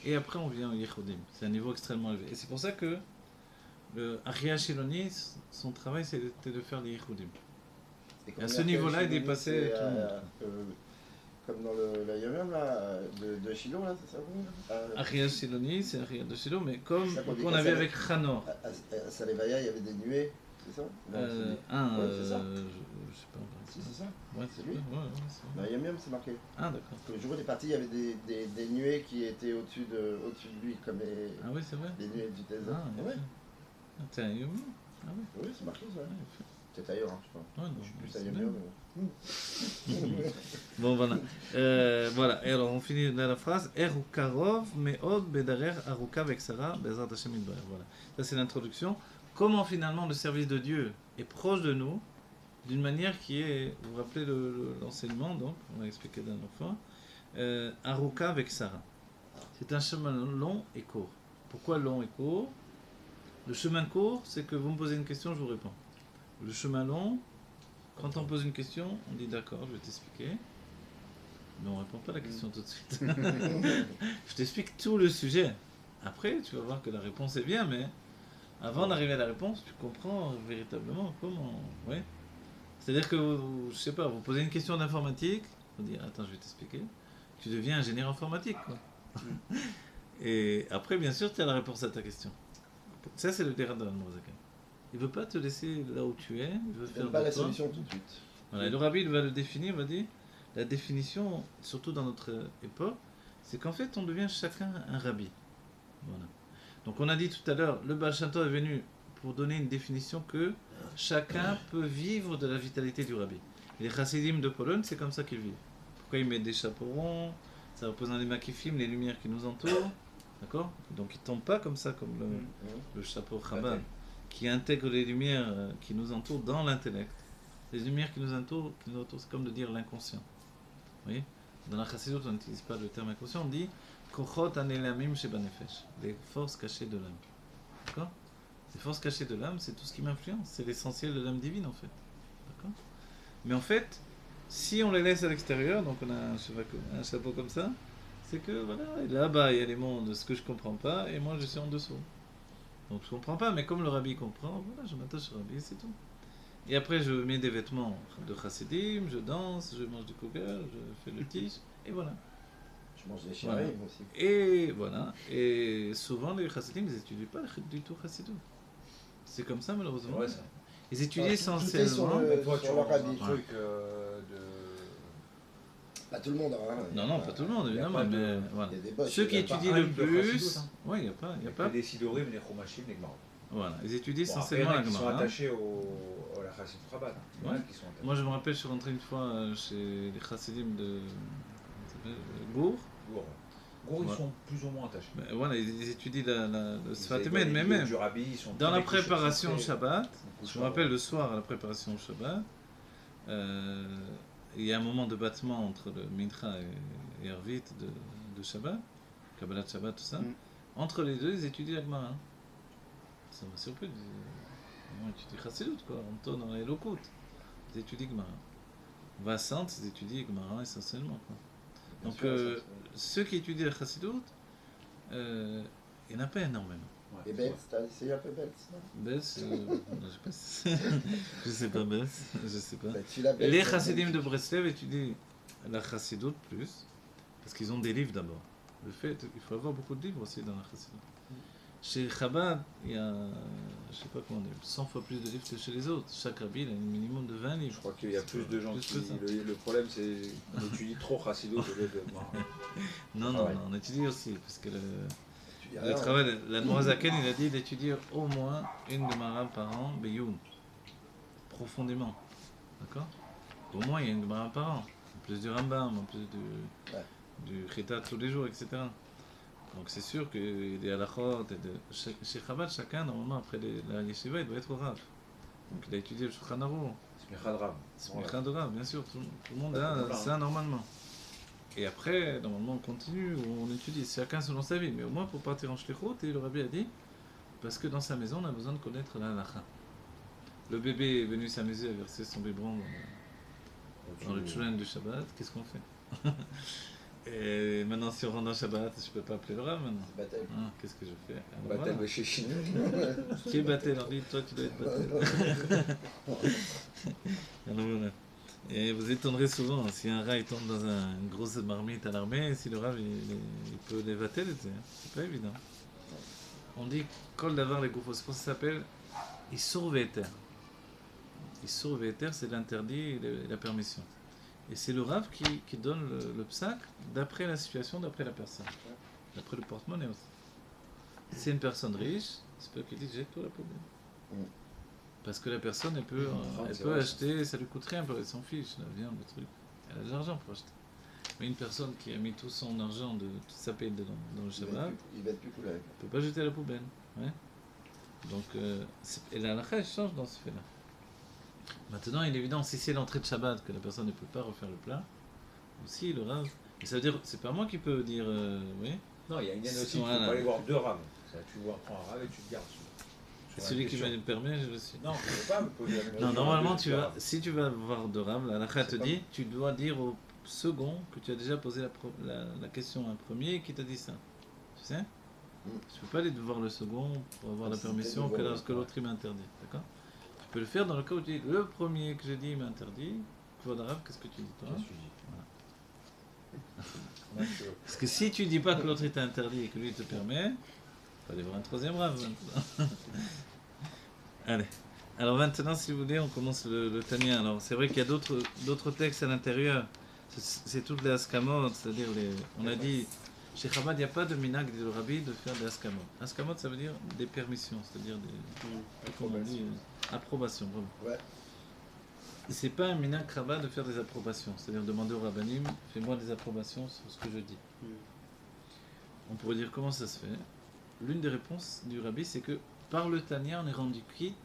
et après on vient au Yehudim. C'est un niveau extrêmement élevé. Et c'est pour ça que le Achia Shiloni, son travail, c'était de faire des Yehudim. Et à ce niveau-là, il dépassait tout le monde. comme dans la Yom là, de Shiloh, là, c'est ça? Ariel Shiloni, c'est Ariel de Shiloh, mais comme Ça qu'on dit on qu'à avait Salé- avec Hanor. À Salevaya, il y avait des nuées, c'est ça? Non, c'est ça. Je sais pas. Si, c'est ça. Ouais, C'est c'est lui. lui. Ouais, Dans la Yom c'est marqué. Ah, d'accord. Parce que le jour où il est parti, il y avait des nuées qui étaient au-dessus de lui, comme Ah oui, c'est vrai. les nuées du désert. Ah, ouais. T'es un Yom. Ah oui. Oui, c'est marqué ça. Ouais, Peut-être ailleurs, hein, je sais pas. ouais, non, Je suis plus c'est à bien. Yom Bon, voilà. Voilà. Et alors, on finit là la phrase. Eru karov me'od bedarer aruka vexara bezrat Hashem yitbarach. Voilà. Ça, c'est l'introduction. Comment finalement le service de Dieu est proche de nous, d'une manière qui est, vous vous rappelez l'enseignement, donc, on l'a expliqué la dernière fois, aruka vexara. C'est un chemin long et court. Pourquoi long et court? Le chemin court, c'est que vous me posez une question, je vous réponds. Le chemin long, quand on pose une question, on dit d'accord, je vais t'expliquer. Mais on ne répond pas à la question tout de suite. Je t'explique tout le sujet. Après, tu vas voir que la réponse est bien, mais avant d'arriver à la réponse, tu comprends véritablement comment. Ouais. C'est-à-dire que, je sais pas, vous posez une question d'informatique, on dit attends, je vais t'expliquer. Tu deviens ingénieur informatique, quoi. Et après, bien sûr, tu as la réponse à ta question. Ça, c'est le terrain de l'Admorazaken. Il ne veut pas te laisser là où tu es, il veut Il faire donne pas de la toi. solution tout de suite. Voilà, et le rabbi il va le définir, il va dire, la définition, surtout dans notre époque, c'est qu'en fait on devient chacun un rabbi. Voilà. Donc on a dit tout à l'heure, le Baal Shem Tov est venu pour donner une définition que chacun peut vivre de la vitalité du rabbi. Et les chassidim de Pologne, c'est comme ça qu'ils vivent. Pourquoi ils mettent des chapeaux ronds, ça représente les makifim, les lumières qui nous entourent, d'accord? Donc ils ne tombent pas comme ça, comme le chapeau Chabad, qui intègre les lumières qui nous entourent dans l'intellect. Les lumières qui nous entourent, c'est comme de dire l'inconscient. Vous voyez? Dans la Chassidut, on n'utilise pas le terme inconscient, on dit Kochot anelamim shebanefesh, les forces cachées de l'âme. D'accord? Les forces cachées de l'âme, c'est tout ce qui m'influence, c'est l'essentiel de l'âme divine en fait. D'accord? Mais en fait, si on les laisse à l'extérieur, donc on a un chapeau comme ça, c'est que voilà, là-bas il y a les mondes de ce que je comprends pas, et moi je suis en dessous. Donc je comprends pas, mais comme le rabbi comprend, voilà, je m'attache au rabbi et c'est tout. Et après, je mets des vêtements de chassidim, je danse, je mange du kugel, je fais le tige, et voilà. Je mange des Voilà. chiens aussi. Et voilà. Et souvent, les chassidim, ils n'étudient pas du tout chassidut. C'est comme ça, malheureusement. Ouais, ça. Ils étudient Tout est sur essentiellement. le- Mais toi, tu sur leur rentres dans habit. un truc de. Pas tout le monde, hein. Non, pas tout le monde, il y a évidemment, pas de- mais voilà. Il y a des boss. Ceux qui il y a pas- étudient un le livre de plus. chassidut, hein. Ouais, il n'y a pas. Il y a pas des sidorim, des chumashim, des gemara. Voilà, ils étudient Bon, après, il y essentiellement en a la qui sont Gemara. attachés à la chassid Chabad. Il y en a Ouais. qui sont attachés. Moi, je me rappelle, je suis rentré une fois chez les chassidim de. Comment ça s'appelle Gour. Gour, ils Ouais. sont plus ou moins attachés. Ben, voilà, ils étudient le Ils Sfat étudient Emet, mais les même. du rabbi, ils sont Dans tous la les couches préparation au concentrées. Shabbat, Ils je me rappelle le soir à la préparation au Shabbat, il y a un moment de battement entre le Mincha et Ervit de Shabbat, Kabbalat Shabbat, tout ça. Mm. Entre les deux, ils étudient la Gemara. Ça m'a surpris. Ils étudient Chassidut, quoi. On tourne dans les Lokut. Ils étudient Gemara. Vassant, ils étudient Gemara essentiellement, quoi. Bien Donc, sûr, ceux qui étudient la Chassidut, il n'y en a pas énormément. Ouais. Et Betz, t'as essayé un peu Betz, non? Bess, je sais pas Bess, je sais pas. Bah, tu l'as Betz, Les c'est chassidim de magnifique. Breslev étudient la chassidut plus, parce qu'ils ont des livres d'abord. Le fait, il faut avoir beaucoup de livres aussi dans la chassidut. Chez Chabad, il y a, je sais pas comment dire, 100 fois plus de livres que chez les autres. Chaque rabbi, il a un minimum de 20 livres. Je crois qu'il y a plus de gens Plus qui. que ça. Le problème, c'est qu'on étudie trop chassidut au lieu de. Non, Ah ouais. on étudie aussi, parce que Tu dis le rien, travail, l'Admorazaken, il a dit d'étudier au moins une Gemara par an, Beyoun, profondément. D'accord? Au moins, il y a une Gemara par an. En plus du Rambam, en plus du Chita tous les jours, etc. Donc c'est sûr qu'il y a des halachot, chez Chabad, chacun, normalement, après la yeshiva, il doit être au Rav. Donc il a étudié le Shulchan Aruch. Smicha de Rav. Smicha de Rav, bien sûr, tout le monde a Voilà. ça normalement. Et après, normalement, on continue, on étudie, chacun selon sa vie. Mais au moins, pour partir en shlichut, et le rabbi a dit, parce que dans sa maison, on a besoin de connaître la halacha. Le bébé est venu s'amuser à verser son biberon dans le tchoulen du Shabbat, qu'est-ce qu'on fait? Et maintenant, si on rentre dans le Shabbat, je peux pas appeler le Rav maintenant. C'est Bataille. Ah, qu'est-ce que je fais? Alors, Batel voilà. Beshechin. Qui est Batel? Alors dis, toi, tu dois être Batel. Alors voilà. Et vous étonnerez souvent, si un rat il tombe dans une grosse marmite à l'armée, si le rat il peut les vater, c'est pas évident. On dit Kol Davar les Goufos, c'est pour ça que ça s'appelle Issour Ve'eter. Issour Ve'eter, c'est l'interdit et la permission. Et c'est le Rav qui donne le psak d'après la situation, d'après la personne. D'après le porte-monnaie aussi. Si c'est une personne riche, c'est pas qu'il dit jette-toi la poubelle. Parce que la personne, elle peut acheter, ça lui coûte rien, elle s'en fiche, la viande, le truc. Elle a de l'argent pour acheter. Mais une personne qui a mis tout son argent, toute sa paye dans le Shabbat, il va être plus cool avec. ne peut pas jeter à la poubelle. Ouais. Donc, et la halakha, elle change dans ce fait-là. Maintenant, il est évident, si c'est l'entrée de Shabbat, que la personne ne peut pas refaire le plat, aussi le Rav. Mais ça veut dire, c'est pas moi qui peux dire, oui. Non, il y a une aussi, il ne faut pas aller voir deux raves. Tu prends un rave et tu te gardes. Celui qui me le permet, je le suis. Non, tu ne peux pas me poser la même Non, question. normalement, si tu vas voir de Rav, la halakha te dit, tu dois dire au second que tu as déjà posé la question à un premier et qui t'a dit ça. Tu sais? Tu peux pas aller voir le second pour avoir la permission que l'autre il m'a interdit. D'accord? Tu peux le faire dans le cas où tu dis le premier que j'ai dit il m'a interdit. Kvod Rav, qu'est-ce que tu dis toi? Voilà. Parce que si tu dis pas que l'autre il t'a interdit et que lui il te permet, il faut aller voir un troisième Rav. Allez. Alors maintenant, si vous voulez, on commence le Tanya. Alors c'est vrai qu'il y a d'autres textes à l'intérieur. C'est toutes les askamot, c'est-à-dire on a dit chez Chabad, il n'y a pas de minag de Rabbi de faire des askamot. Askamot, ça veut dire des permissions, c'est-à-dire approbations. Vraiment. Ouais. C'est pas un minag Chabad de faire des approbations, c'est-à-dire demander au rabbanim, fais-moi des approbations sur ce que je dis. On pourrait dire comment ça se fait. L'une des réponses du Rabbi, c'est que par le Tanya, on est rendu quitte,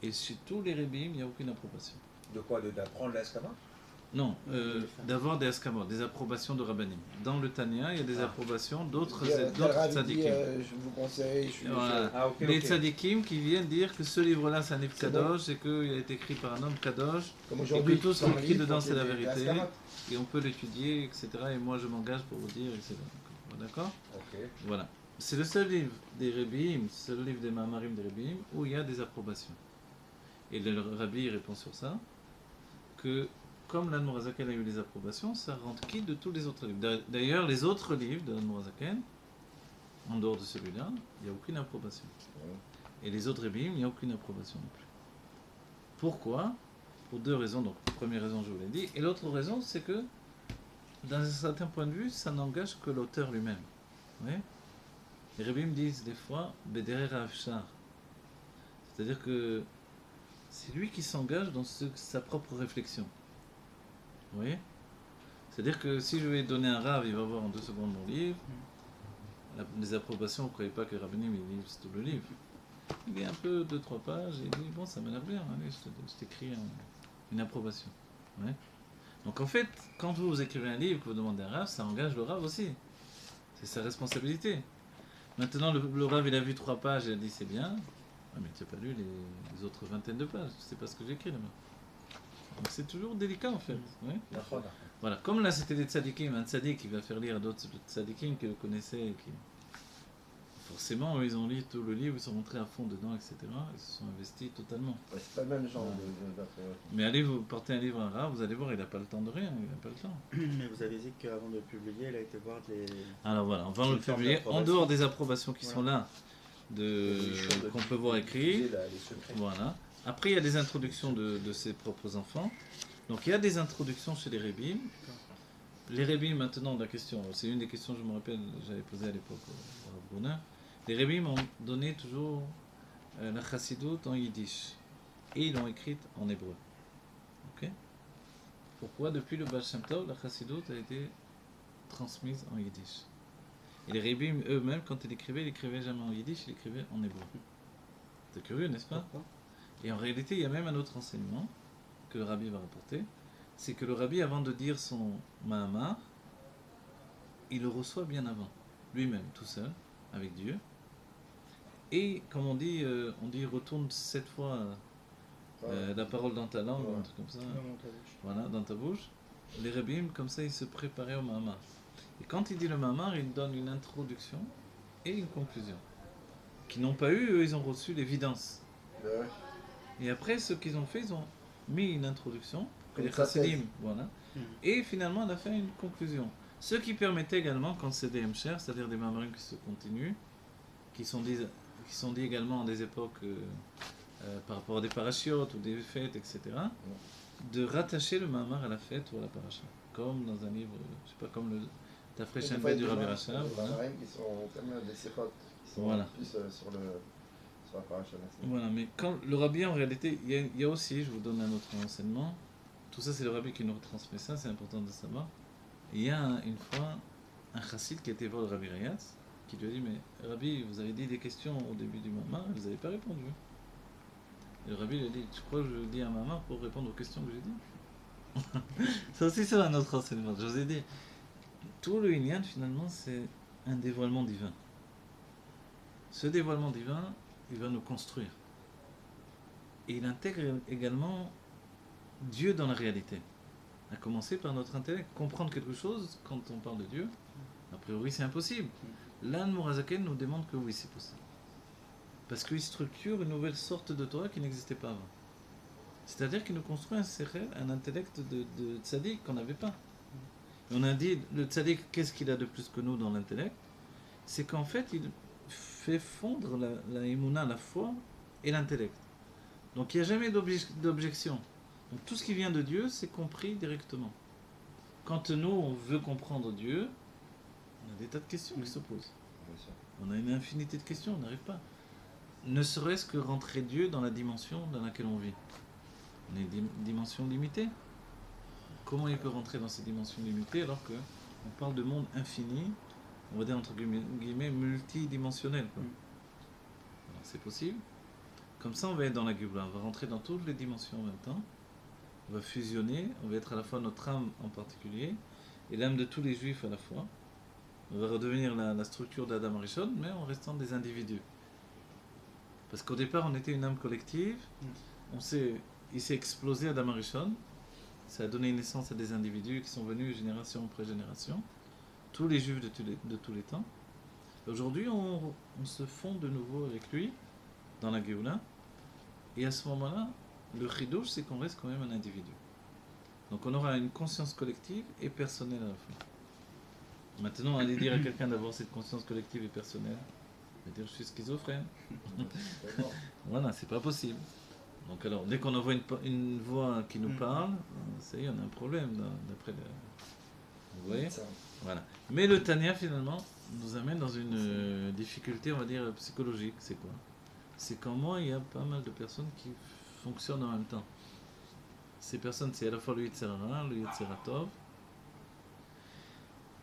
et chez tous les rabbis, il n'y a aucune approbation. De quoi? D'apprendre l'eskama? Non, d'avoir des askamot, des approbations de rabbanim. Dans le Tanya, il y a des approbations d'autres tzadikim. Je vous conseille, je suis voilà. Des tzadikim qui viennent dire que ce livre-là, c'est un livre kadosh, et qu'il a été écrit par un homme kadosh, et que tout ce qui est écrit dedans, c'est la vérité, et on peut l'étudier, etc. Et moi, je m'engage pour vous dire, etc. D'accord? Voilà. C'est le seul livre des Rebbeim, c'est le livre des Mahamarim des Rebbeim, où il y a des approbations. Et le Rabbi répond sur ça, que comme l'Admorazaken a eu les approbations, ça rend quitte de tous les autres livres. D'ailleurs, les autres livres de l'Admorazaken, en dehors de celui-là, il n'y a aucune approbation. Et les autres Rebbeim, il n'y a aucune approbation non plus. Pourquoi? Pour deux raisons. Donc, première raison, je vous l'ai dit. Et l'autre raison, c'est que, d'un certain point de vue, ça n'engage que l'auteur lui-même. Oui? Les Rebbeim disent des fois, Bederer Afshar. C'est-à-dire que c'est lui qui s'engage dans sa propre réflexion. Vous voyez? C'est-à-dire que si je vais donner un Rav, il va voir en 2 secondes mon livre. Les approbations, vous ne croyez pas que Rabbanim il livre tout le livre. Il y a un peu 2-3 pages et il dit bon, ça m'a l'air bien, allez, je t'écris une approbation. Ouais. Donc en fait, quand vous écrivez un livre, que vous demandez un Rav, ça engage le Rav aussi. C'est sa responsabilité. Maintenant, le Rav il a vu 3 pages et il a dit c'est bien. Ouais, mais tu n'as pas lu les autres vingtaines de pages, tu sais pas ce que j'écris là-bas. Donc c'est toujours délicat en fait. Ouais. Voilà, comme là c'était des tzadikim, un tzadik qui va faire lire à d'autres tzadikim que vous connaissez, et qui forcément ils ont lu tout le livre, ils sont rentrés à fond dedans, etc. Ils se sont investis totalement. Ouais, c'est pas le même genre d'approbation. Mais allez vous porter un livre à un Rav, vous allez voir, il n'a pas le temps de rien, il n'a pas le temps. Mais vous avez dit qu'avant de publier, il a été voir les... Alors voilà, on va le publier en dehors des approbations qui sont là, qu'on peut voir écrit. Voilà. Après, il y a des introductions de ses propres enfants. Donc, il y a des introductions chez les Rebbeim. Les Rebbeim, maintenant, la question, c'est une des questions, je me rappelle, j'avais posée à l'époque au Rav Brunner. Les Rebbeim ont donné toujours la Chassidut en yiddish. Et ils l'ont écrite en hébreu. Ok? Pourquoi? Depuis le Baal Shem Tov, la Chassidut a été transmise en yiddish. Et les Rebbeim eux-mêmes, quand ils écrivaient jamais en yiddish, ils écrivaient en hébreu. C'est curieux, n'est-ce pas? Et en réalité, il y a même un autre enseignement que le Rabbi va rapporter, c'est que le Rabbi, avant de dire son Mahamar, il le reçoit bien avant, lui-même, tout seul, avec Dieu. Et comme on dit retourne 7 fois la parole dans ta langue, un truc comme ça, voilà, dans ta bouche. Les Rabbim, comme ça, ils se préparaient au Mahamar. Et quand il dit le Mahamar, il donne une introduction et une conclusion. Qui n'ont pas eu, eux, ils ont reçu l'évidence. Et après, ce qu'ils ont fait, ils ont mis une introduction que les Comme sa thèse. chassidim, voilà. Et finalement, elle a fait une conclusion. Ce qui permettait également, quand c'est des hemshers, c'est-à-dire des mamarim qui se continuent, qui sont dits également à des époques par rapport à des parachiotes ou des fêtes, etc., de rattacher le mamar à la fête ou à la paracha. Comme dans un livre, je sais pas, comme le Tafrei Shenbet du Rabbi Rachab. Voilà. Qui sont comme des séchotes, qui sont Voilà. plus sur la paracha. Voilà, mais quand le rabbi, en réalité, il y a aussi, je vous donne un autre renseignement, tout ça c'est le rabbi qui nous retransmet ça, c'est important de savoir. Il y a une fois un chassid qui était voir le rabbi Rayatz, qui lui a dit, mais rabbi, vous avez dit des questions au début du mamar, vous n'avez pas répondu. Et le rabbi lui a dit, tu crois que je dis un mamar pour répondre aux questions que j'ai dit? Ça aussi c'est un autre renseignement, je vous ai dit. Tout le Inyan finalement c'est un dévoilement divin. Ce dévoilement divin, il va nous construire. Et il intègre également Dieu dans la réalité. À commencer par notre intellect. Comprendre quelque chose, quand on parle de Dieu, a priori c'est impossible. L'Anne Mourazaken nous demande que oui, c'est possible. Parce qu'il structure une nouvelle sorte de Torah qui n'existait pas avant. C'est-à-dire qu'il nous construit un intellect de tzaddik qu'on n'avait pas. Et on a dit, le tzaddik, qu'est-ce qu'il a de plus que nous dans l'intellect? C'est qu'en fait, il fait fondre la émouna, la foi et l'intellect. Donc il n'y a jamais d'objection. Donc tout ce qui vient de Dieu, c'est compris directement. Quand nous, on veut comprendre Dieu, on a des tas de questions qui se posent. On a une infinité de questions, on n'arrive pas. Ne serait-ce que rentrer Dieu dans la dimension dans laquelle on vit. On est une dimension limitée. Comment il peut rentrer dans ces dimensions limitées alors qu'on parle de monde infini, on va dire entre guillemets multidimensionnel. Alors c'est possible. Comme ça on va être dans la Géoula, on va rentrer dans toutes les dimensions en même temps. On va fusionner, on va être à la fois notre âme en particulier et l'âme de tous les juifs à la fois. On va redevenir la structure d'Adam Arishon, mais en restant des individus. Parce qu'au départ, on était une âme collective. Il s'est explosé Adam Arishon. Ça a donné naissance à des individus qui sont venus génération après génération. Tous les juifs de tous les temps. Aujourd'hui, on se fond de nouveau avec lui dans la Géoula. Et à ce moment-là, le chidouche, c'est qu'on reste quand même un individu. Donc on aura une conscience collective et personnelle à la fois. Maintenant, aller dire à quelqu'un d'avoir cette conscience collective et personnelle, il va dire je suis schizophrène. Voilà, c'est pas possible. Donc alors, dès qu'on envoie une voix qui nous parle, ça y est, on a un problème d'après le... Vous voyez? Voilà. Mais le Tanya, finalement, nous amène dans une difficulté, on va dire, psychologique. C'est quoi? C'est qu'en moi, il y a pas mal de personnes qui fonctionnent en même temps. Ces personnes, c'est à la fois le Yitzhara, le Yitzaratov.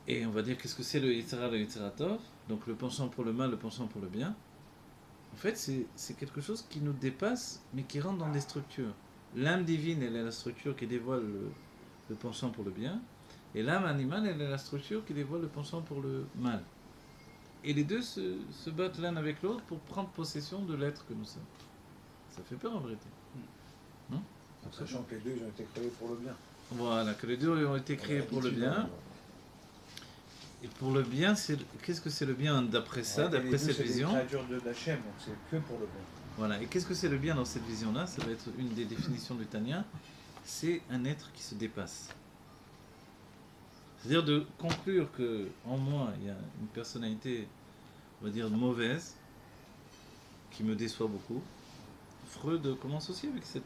Et on va dire, qu'est-ce que c'est le Yitzhara, le Yitzaratov? Donc le penchant pour le mal, le penchant pour le bien. En fait, c'est quelque chose qui nous dépasse, mais qui rentre dans des structures. L'âme divine, elle est la structure qui dévoile le penchant pour le bien. Et l'âme animale, elle est la structure qui dévoile le penchant pour le mal. Et les deux se battent l'un avec l'autre pour prendre possession de l'être que nous sommes. Ça fait peur en vérité. Non? Sachant que les deux, ils ont été créés pour le bien. Voilà, que les deux ont été créés pour le bien. Et pour le bien, qu'est-ce que c'est le bien d'après ça, d'après cette vision? C'est des créatures d'Hachem, donc c'est que pour le bien. Voilà, et qu'est-ce que c'est le bien dans cette vision-là? Ça va être une des définitions du Tanya. C'est un être qui se dépasse. C'est-à-dire de conclure que en moi, il y a une personnalité, on va dire, mauvaise, qui me déçoit beaucoup. Freud commence aussi avec ce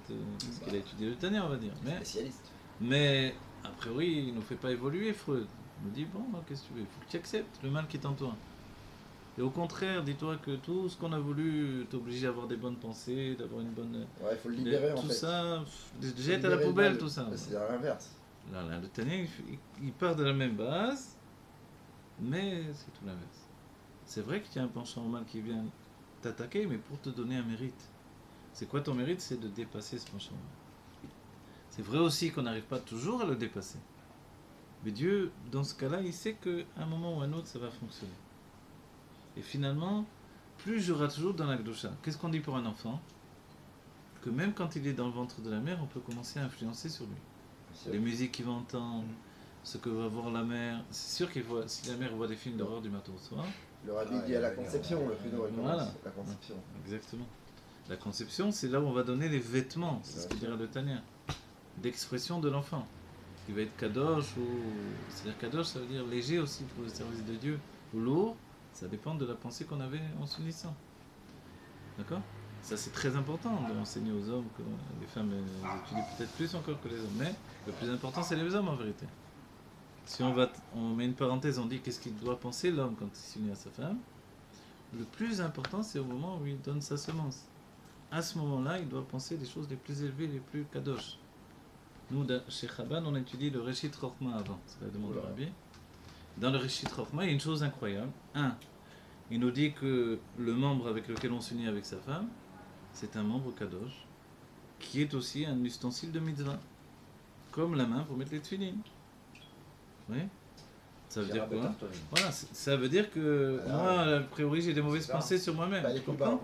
qu'il a étudié le Tanya, on va dire. Spécialiste. Mais, a priori, il ne nous fait pas évoluer, Freud. Il nous dit, bon, qu'est-ce que tu veux? Il faut que tu acceptes le mal qui est en toi. Et au contraire, dis-toi que tout ce qu'on a voulu t'obliger à avoir des bonnes pensées, d'avoir une bonne... Ouais, il faut le libérer en fait. Tout ça, jette à la poubelle tout ça. C'est à l'inverse. Là, le Tanya, il part de la même base, mais c'est tout l'inverse. C'est vrai qu'il y a un penchant mal qui vient t'attaquer, mais pour te donner un mérite. C'est quoi ton mérite? C'est de dépasser ce penchant mal. C'est vrai aussi qu'on n'arrive pas toujours à le dépasser. Mais Dieu, dans ce cas-là, il sait qu'à un moment ou à un autre, ça va fonctionner. Et finalement, plus j'aurai toujours dans la Gdusha. Qu'est-ce qu'on dit pour un enfant? Que même quand il est dans le ventre de la mère, on peut commencer à influencer sur lui. Les musiques qu'il va entendre, ce que va voir la mère. C'est sûr qu'il voit, si la mère voit des films d'horreur du matin au soir. Le rabbi dit à la conception, le plus voilà. La conception. Exactement. La conception, c'est là où on va donner les vêtements, c'est ce que dirait le Tanya. d'expression de l'enfant. Qui va être kadosh, ou... c'est-à-dire kadosh, ça veut dire léger aussi pour le service de Dieu, ou lourd, ça dépend de la pensée qu'on avait en s'unissant. D'accord? Ça c'est très important d'enseigner aux hommes, que les femmes étudient peut-être plus encore que les hommes, mais le plus important c'est les hommes en vérité. Si on met une parenthèse, on dit qu'est-ce qu'il doit penser l'homme quand il s'unit à sa femme, le plus important c'est au moment où il donne sa semence. À ce moment-là, il doit penser des choses les plus élevées, les plus kadosh. Nous, chez Chabad, on étudie le Reshit Chochma avant, c'est la demande de Rabbi. Dans le Reshit Chochma, il y a une chose incroyable. Il nous dit que le membre avec lequel on s'unit avec sa femme, c'est un membre kadosh, qui est aussi un ustensile de mitzvah, comme la main pour mettre les tefillin. Oui. Ça veut dire quoi? Voilà, ça veut dire que moi, a priori, j'ai des mauvaises pensées sur moi-même. Tu comprends?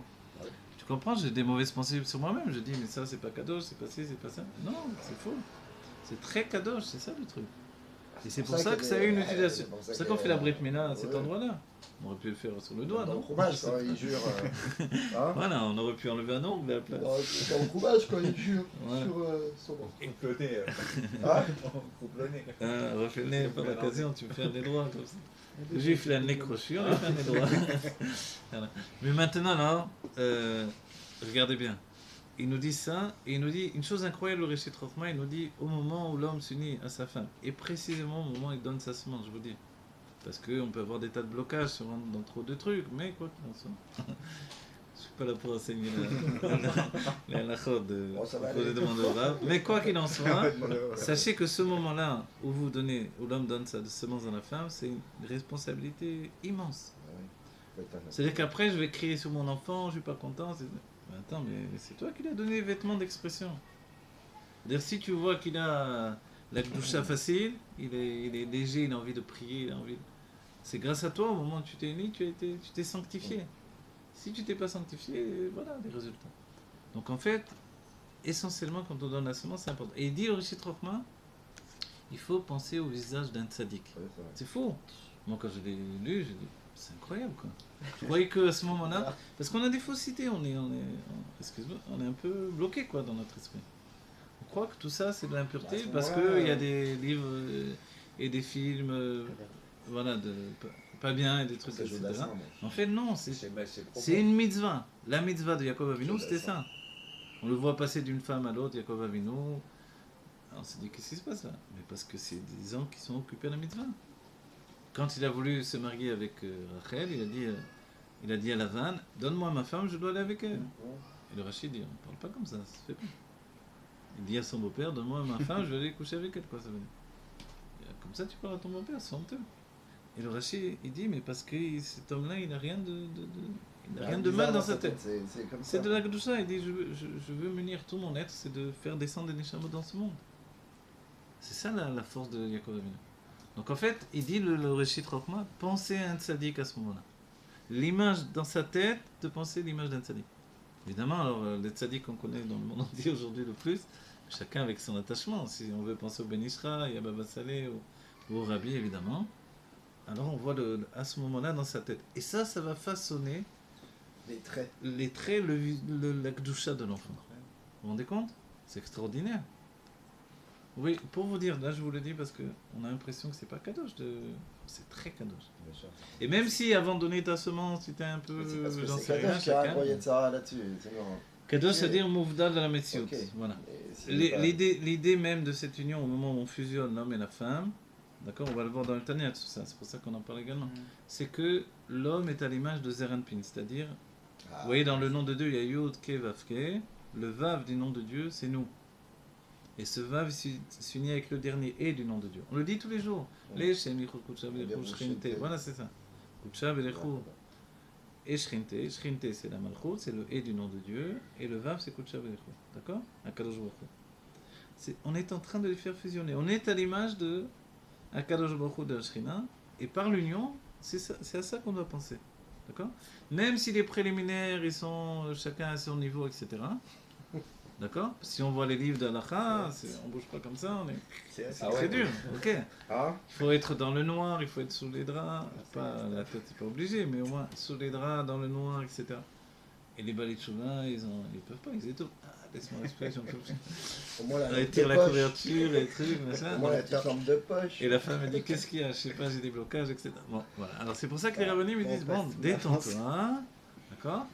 Tu comprends? J'ai des mauvaises pensées sur moi-même. Je dis, mais ça, c'est pas kadosh, c'est pas ci, c'est pas ça. Non, c'est faux. C'est très kadosh, c'est ça le truc. Et c'est pour ça que ça a une utilisation. C'est pour ça qu'on fait la brit mila à cet endroit-là. On aurait pu le faire sur le doigt, non? Dans le fromage, quand il jure. Voilà, on aurait pu enlever un ongle à la place. Dans le fromage, quand il jure sur son nom. Couplonné. Couplonné. Refais le nez par l'occasion, tu me fais un nez droit comme ça. Le juif, il a le nez crochu, on lui fait un nez droit. Voilà. Mais maintenant, là, regardez bien. Il nous dit ça, et il nous dit une chose incroyable, le Reshit Chochma, il nous dit au moment où l'homme s'unit à sa femme, et précisément au moment où il donne sa semence, je vous dis. Parce qu'on peut avoir des tas de blocages dans trop de trucs, mais quoi qu'il en soit. Je suis pas là pour enseigner les halachot pour les demandes au Rav. Mais quoi qu'il en soit, sachez que ce moment-là où où l'homme donne sa semence dans la femme, c'est une responsabilité immense. C'est-à-dire qu'après, je vais crier sur mon enfant, je suis pas content. Mais attends, mais c'est toi qui lui as donné les vêtements d'expression. C'est-à-dire, si tu vois qu'il a la gdoucha facile, il est léger, il a envie de prier, il a envie. C'est grâce à toi, au moment où tu t'es uni, tu t'es sanctifié. Si tu t'es pas sanctifié, voilà les résultats. Donc en fait, essentiellement, quand on donne la semence, c'est important. Et il dit au Reshit Chochma, il faut penser au visage d'un tzaddik. C'est faux. Moi, quand je l'ai lu, j'ai dit, c'est incroyable, quoi. Je croyais qu'à ce moment-là, parce qu'on a des faussetés, on est un peu bloqué, quoi, dans notre esprit. On croit que tout ça, c'est de l'impureté, parce qu'il y a des livres et des films, voilà, pas bien, et des trucs, etc. En fait, non, c'est une mitzvah. La mitzvah de Yaakov Avinu, c'était ça. On le voit passer d'une femme à l'autre, Yaakov Avinu. On s'est dit, qu'est-ce qui se passe là? Mais parce que c'est des gens qui sont occupés à la mitzvah. Quand il a voulu se marier avec Rachel, il a dit à Lavan, donne-moi ma femme, je dois aller avec elle. Et le Rachid dit, on ne parle pas comme ça se fait pas. Il dit à son beau-père, donne-moi ma femme, je vais aller coucher avec elle, quoi ça veut dire. Comme ça tu parles à ton beau-père, c'est honteux. Et le Rachid, il dit, mais parce que cet homme-là, il n'a rien de mal dans sa tête. C'est de la Kedusha, il dit, je veux munir tout mon être, c'est de faire descendre des Neshamot dans ce monde. C'est ça la force de Yaakov Avinu. Donc en fait, il dit le Reshit Chochma, pensez à un tzaddik à ce moment-là. L'image dans sa tête, de penser l'image d'un tzaddik. Évidemment, alors les tzaddik qu'on connaît dans le monde entier aujourd'hui le plus, chacun avec son attachement. Si on veut penser au Ben Ishra, il y a Baba Saleh, au Rabbi évidemment. Alors on voit à ce moment-là dans sa tête. Et ça va façonner les traits, la Kedusha de l'enfant. Vous vous rendez compte? C'est extraordinaire. Oui, pour vous dire, là je vous le dis parce qu'on a l'impression que c'est pas kadosh, c'est très kadosh. Et même si avant de donner ta semence, tu étais un peu... C'est kadosh qui a envoyé de ça là-dessus. Kadosh, c'est-à-dire mouvdal de la Metsiout. Okay. Voilà. L'idée même de cette union, au moment où on fusionne l'homme et la femme, d'accord, on va le voir dans le Tanya, tout ça, c'est pour ça qu'on en parle également, c'est que l'homme est à l'image de Zeranpin, c'est-à-dire, vous voyez dans le nom de Dieu, il y a Yod, Ke, Vav, Ke, le Vav du nom de Dieu, c'est nous. Et ce Vav s'unit avec le dernier et du nom de Dieu. On le dit tous les jours. Les Shem, Yichud, Kutsha, Belechu, Shrinte. Voilà, c'est ça. Kutsha, Belechu. Et Shrinte. Shrinte, c'est la Malchut, c'est le et du nom de Dieu. Et le Vav, c'est Kutsha, Belechu. D'accord? Akadosh Baruch Hu. On est en train de les faire fusionner. On est à l'image de Akadosh Baruch Hu de la Shrina. Et par l'union, c'est à ça qu'on doit penser. D'accord? Même si les préliminaires, ils sont chacun à son niveau, etc. D'accord? Si on voit les livres d'Halakha, on bouge pas comme ça, c'est très dur. Ok. Il faut être dans le noir, il faut être sous les draps. Pas la tête, c'est pas obligé, mais au moins sous les draps, dans le noir, etc. Et les balais de Shuvah, ils peuvent pas, ils étouffent. laisse-moi respirer, j'en peux plus. Au moins la Elle lampe tire de la poche. couverture, les trucs, machin. Au moins la petite lampe de poche. Et la femme elle dit qu'est-ce qu'il y a, je sais pas, j'ai des blocages, etc. Bon, voilà. Alors c'est pour ça que les Ah, rabbins me on disent passe bon, la France. détends-toi, d'accord.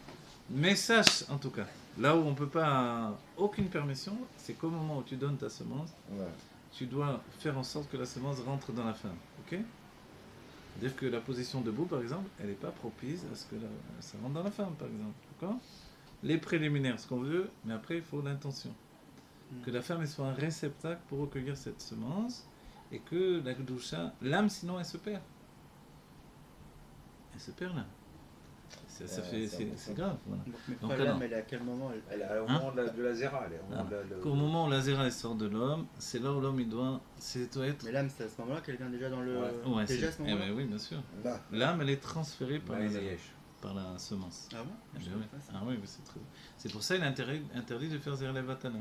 Mais sache en tout cas, là où on peut pas aucune permission, c'est qu'au moment où tu donnes ta semence, Ouais. tu dois faire en sorte que la semence rentre dans la femme, ok? C'est-à-dire que la position debout, par exemple, elle n'est pas propice à ce que ça rentre dans la femme, par exemple, d'accord? Les préliminaires, ce qu'on veut, mais après il faut l'intention. Que la femme elle soit un réceptacle pour recueillir cette semence et que la Gdusha, l'âme sinon elle se perd. Elle se perd là. C'est grave. Voilà. Mais Donc, pas alors, l'âme, elle est à quel moment Elle est au Hein moment de la zéra. Elle est au moment de Au moment où la zéra elle sort de l'homme, c'est là où l'homme il doit être. Mais l'âme, c'est à ce moment-là qu'elle vient déjà dans le. Ouais, Déjà à ce moment-là. oui, bien sûr. Là. L'âme elle est transférée par, Maïs la, Yesh. par la semence. Ah bon Eh Je ben savais oui. pas ça. Ah oui, c'est pour ça qu'il est interdit de faire Zéra Levatana.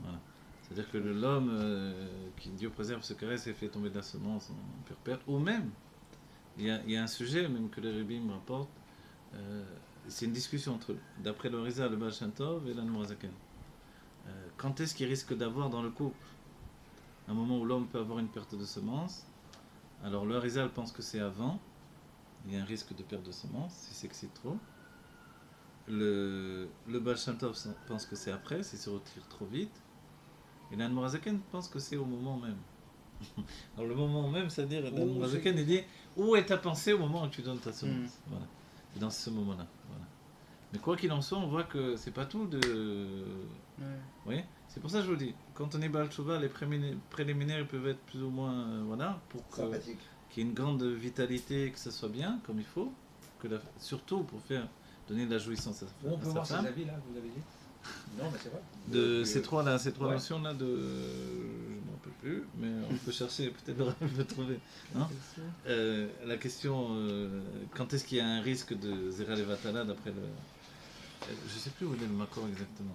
Voilà. C'est-à-dire que l'homme, qui Dieu préserve, se caresse et fait tomber de la semence en pure perte, ou même, il y a un sujet même que les Rébim rapportent, c'est une discussion entre, d'après le Rizal, le Baal Shem Tov et l'Anmorazaken. Quand est-ce qu'il risque d'avoir dans le couple un moment où l'homme peut avoir une perte de semence? Alors le Rizal pense que c'est avant, il y a un risque de perte de semence si s'excite trop. Le Baal Shem Tov pense que c'est après, s'il se retire trop vite. Et l'Anmorazaken pense que c'est au moment même. Alors le moment même, c'est-à-dire, l'Anmorazaken il dit où est ta pensée au moment où tu donnes ta semence. Voilà. Et dans ce moment-là. Voilà. Mais quoi qu'il en soit, on voit que c'est pas tout de. Ouais. Vous voyez, c'est pour ça que je vous dis, quand on est Baal Tshuva, les préliminaires ils peuvent être plus ou moins. Voilà, pour qu'il Sympathique. y ait une grande vitalité, que ça soit bien, comme il faut. Surtout pour faire donner de la jouissance à On peut sa voir ses femme. avis là, vous avez dit. Non, mais c'est vrai. De ces trois ouais. notions là de, je ne m'en rappelle plus, mais on peut chercher, peut-être Laura peut trouver. Hein la question, quand est-ce qu'il y a un risque de Zera Levatala d'après le, je sais plus où est le Makor exactement.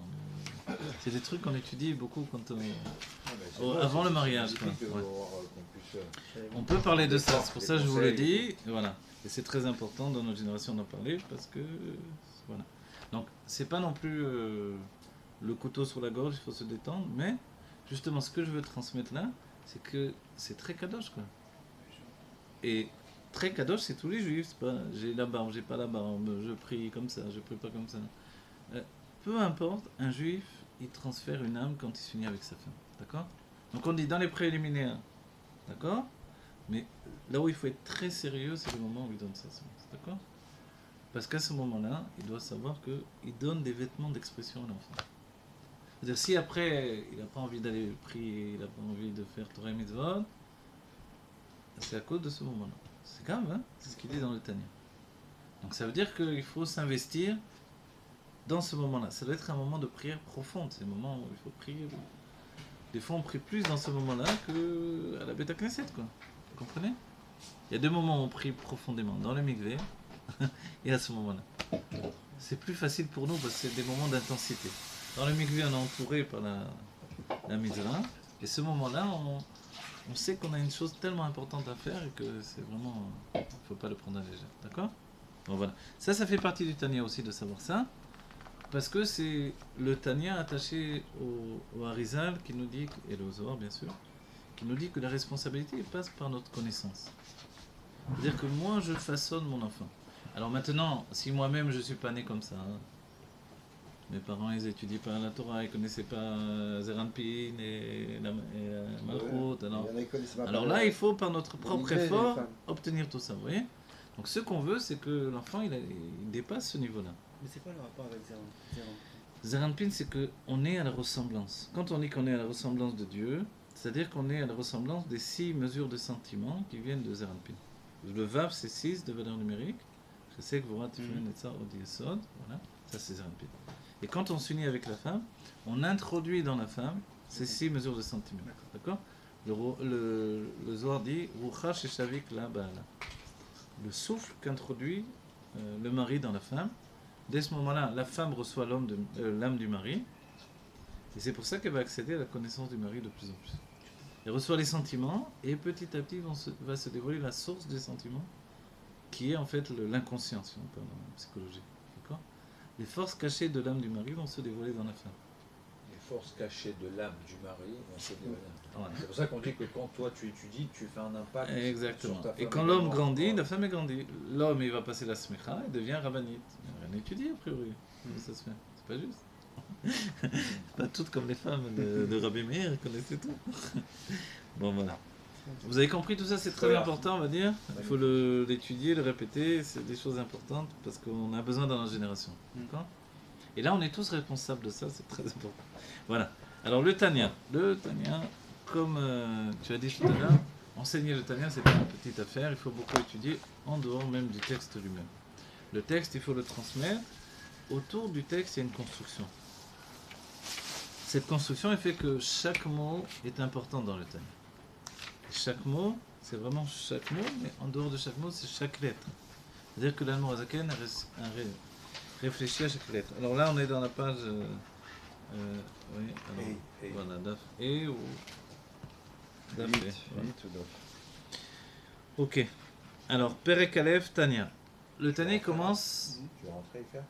Mais c'est des trucs qu'on étudie beaucoup quand avant le mariage. Quoi. Ouais. On peut parler de ça, c'est pour ça que je vous le dis, voilà. Et c'est très important dans notre génération d'en parler parce que voilà. Donc c'est pas non plus le couteau sur la gorge, il faut se détendre, mais justement ce que je veux transmettre là, c'est que c'est très kadosh quoi. Et très kadosh c'est tous les juifs, c'est pas j'ai la barbe, j'ai pas la barbe, je prie comme ça, je prie pas comme ça. Peu importe, un juif il transfère une âme quand il s'unit avec sa femme, d'accord? Donc on dit dans les préliminaires, d'accord? Mais là où il faut être très sérieux, c'est le moment où il donne sa semence, d'accord? Parce qu'à ce moment-là, il doit savoir qu'il donne des vêtements d'expression à l'enfant. C'est-à-dire, si après, il n'a pas envie d'aller prier, il n'a pas envie de faire Torah et Mitzvot, c'est à cause de ce moment-là. C'est grave, hein? C'est ce qu'il dit dans le Tanya. Donc ça veut dire qu'il faut s'investir dans ce moment-là. Ça doit être un moment de prière profonde. C'est le moment où il faut prier. Des fois, on prie plus dans ce moment-là qu'à la Beth Knesset, quoi. Vous comprenez? Il y a deux moments où on prie profondément. Dans le mikvé, et à ce moment-là. C'est plus facile pour nous parce que c'est des moments d'intensité. Dans le mikvé, on est entouré par la mitzvah. Et ce moment-là, on sait qu'on a une chose tellement importante à faire et que c'est vraiment... Il ne faut pas le prendre à la légère. D'accord? Bon, voilà. Ça fait partie du Tanya aussi de savoir ça. Parce que c'est le Tanya attaché au Harizal qui nous dit, et le Zohar bien sûr, qui nous dit que la responsabilité passe par notre connaissance. C'est-à-dire que moi, je façonne mon enfant. Alors maintenant, si moi-même je ne suis pas né comme ça, hein, mes parents ils n'étudient pas la Torah, ils ne connaissaient pas Zeranpin et Malchut, alors là il faut par notre propre effort obtenir tout ça, vous voyez. Donc ce qu'on veut c'est que l'enfant il dépasse ce niveau-là. Mais c'est quoi le rapport avec Zeranpin, c'est qu'on est à la ressemblance. Quand on dit qu'on est à la ressemblance de Dieu, c'est-à-dire qu'on est à la ressemblance des 6 mesures de sentiments qui viennent de Zeranpin. Le Vav c'est 6 de valeur numérique. Je sais que vous ratez ça au Yesod, voilà, ça c'est Zeranpin. Et quand on s'unit avec la femme, on introduit dans la femme ces 6 mesures de sentiments. D'accord? Le Zohar dit Rucha sheshavik la ba'ala. Le souffle qu'introduit le mari dans la femme. Dès ce moment-là, la femme reçoit l'âme du mari. Et c'est pour ça qu'elle va accéder à la connaissance du mari de plus en plus. Elle reçoit les sentiments et petit à petit va se dévoiler la source des sentiments qui est en fait l'inconscient, si on parle en psychologie. D'accord? Les forces cachées de l'âme du mari vont se dévoiler dans la femme. Les forces cachées de l'âme du mari vont se dévoiler. Voilà. C'est pour ça qu'on dit que quand toi tu étudies, tu fais un impact Exactement. sur ta femme. Et quand l'homme également. grandit, la femme est grandie. L'homme, il va passer la smicha et devient rabbinite. Rien étudié, a priori. Comment ça se fait? C'est pas juste. Pas toutes comme les femmes de Rabbi Meir, connaissez tout. Bon, voilà. Vous avez compris tout ça, c'est très Voilà. important, on va dire. Il faut l'étudier, le répéter, c'est des choses importantes parce qu'on a besoin dans notre génération. D'accord? Et là, on est tous responsables de ça, c'est très important. Voilà. Alors, le Tanya. Le Tanya, comme tu as dit tout à l'heure, enseigner le Tanya, c'est pas une petite affaire, il faut beaucoup étudier en dehors même du texte lui-même. Le texte, il faut le transmettre. Autour du texte, il y a une construction. Cette construction, elle fait que chaque mot est important dans le Tanya. Chaque mot, c'est vraiment chaque mot, mais en dehors de chaque mot, c'est chaque lettre. C'est-à-dire que l'Admor Hazaken réfléchit à chaque lettre. Alors là, on est dans la page... oui, alors, Et- voilà, Daf E ou... Daf E. 8 Voilà. ou 9. Ok. Alors, Perek Aleph, Tanya. Le Tanya commence... Tu vas rentrer et faire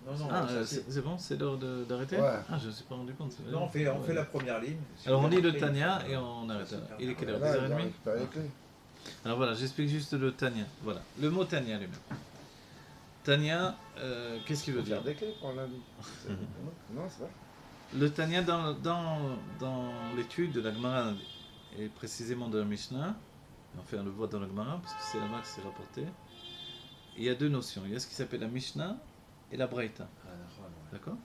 Non, non, Ah, ça, c'est bon, c'est l'heure d'arrêter. Ouais. Ah, je ne me suis pas rendu compte. non, on fait la première ligne. Si Alors vous on lit le rentrez, Tanya il et faut- on arrête. super. Il est quelle heure? Là, il a 10h30. récupéré les clés. Alors voilà, j'explique juste le Tanya. Voilà, le mot Tanya lui-même. Tanya, qu'est-ce qu'il veut Faut faire dire? des clés pour lundi. Non, c'est vrai. Le Tanya dans l'étude de la Gemara et précisément de la Mishnah, enfin on le voit dans la Gemara parce que c'est là-bas que c'est rapporté, il y a deux notions. Il y a ce qui s'appelle la Mishnah et la Braïta. Ah, d'accord, ouais. D'accord?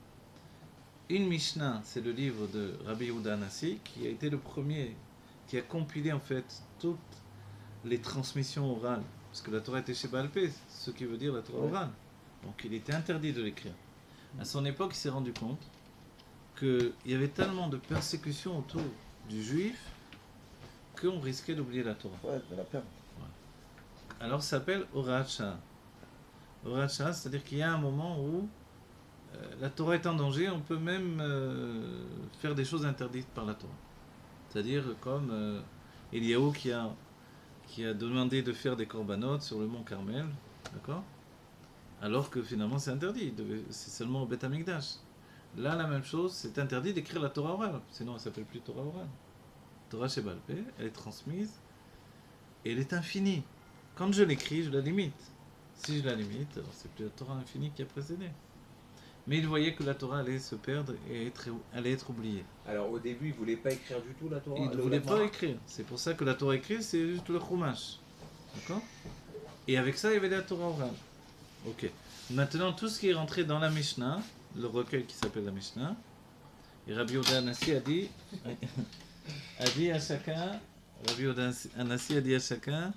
Une Mishnah, c'est le livre de Rabbi Yehuda Anassi qui a été le premier qui a compilé en fait toutes les transmissions orales. Parce que la Torah était chez Baal Pé, ce qui veut dire la Torah Ouais. orale. Donc il était interdit de l'écrire. À son époque, il s'est rendu compte qu'il y avait tellement de persécutions autour du juif qu'on risquait d'oublier la Torah. Ouais, de la perte. Alors ça s'appelle Horat Shah. Horat Shah, c'est-à-dire qu'il y a un moment où la Torah est en danger, on peut même faire des choses interdites par la Torah. C'est-à-dire comme Eliaou qui a demandé de faire des corbanotes sur le mont Carmel, d'accord? Alors que finalement c'est interdit, c'est seulement au Beth Amikdash. Là, la même chose, c'est interdit d'écrire la Torah orale, sinon elle s'appelle plus Torah orale. Torah chez Baal Pé, elle est transmise et elle est infinie. Quand je l'écris, je la limite. Si je la limite, alors c'est plus la Torah infinie qui a précédé. Mais il voyait que la Torah allait se perdre et allait être oubliée. Alors au début, il ne voulait pas écrire du tout la Torah. Il ne voulait pas écrire. C'est pour ça que la Torah écrite, c'est juste le Chumash. D'accord? Et avec ça, il y avait la Torah orale. Ok. Maintenant, tout ce qui est rentré dans la Mishnah, le recueil qui s'appelle la Mishnah, et Rabbi Yehuda Anassi a dit à chacun, Rabbi Yehuda Anassi a dit à chacun,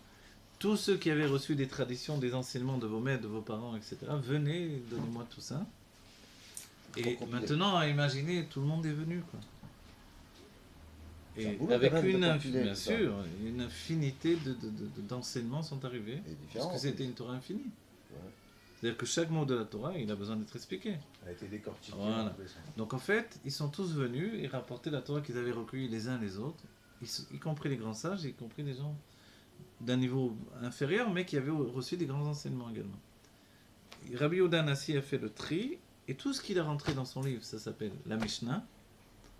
tous ceux qui avaient reçu des traditions, des enseignements de vos maîtres, de vos parents, etc., venez, donnez-moi tout ça. Et maintenant, imaginez, tout le monde est venu, quoi. C'est un Et boulot avec quand même de une, compiler bien tout ça. sûr, une infinité d'enseignements sont arrivés, Et parce différent. que c'était une Torah infinie. Ouais. C'est-à-dire que chaque mot de la Torah, il a besoin d'être expliqué. Elle a été décortiquée. Voilà. dans tous les sens. Donc en fait, ils sont tous venus et rapportaient la Torah qu'ils avaient recueillie les uns les autres, y compris les grands sages, y compris les gens d'un niveau inférieur, mais qui avaient reçu des grands enseignements également. Rabbi Yehuda Anassi a fait le tri, et tout ce qu'il a rentré dans son livre, ça s'appelle la Mishnah.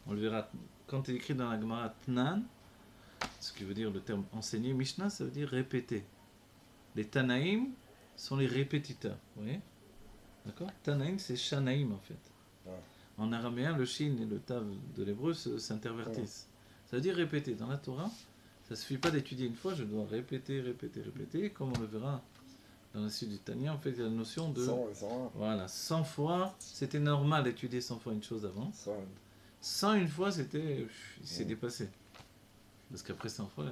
On le verra quand il écrit dans la Gemara Tnan, ce qui veut dire le terme enseigner. Mishnah, ça veut dire répéter. Les Tanaïm sont les répétiteurs, vous voyez? D'accord? Tanaïm, c'est Shanaïm en fait. Ouais. En araméen, le shin et le tav de l'hébreu s'intervertissent. Ça veut dire répéter. Dans la Torah, ça ne suffit pas d'étudier une fois, je dois répéter, répéter, répéter. Comme on le verra dans la suite du Tanya, en fait, il y a la notion de... 100 et 101. Voilà, 100 fois, c'était normal d'étudier 100 fois une chose avant. 101. 101 fois, c'était... Il s'est dépassé. Parce qu'après 100 fois,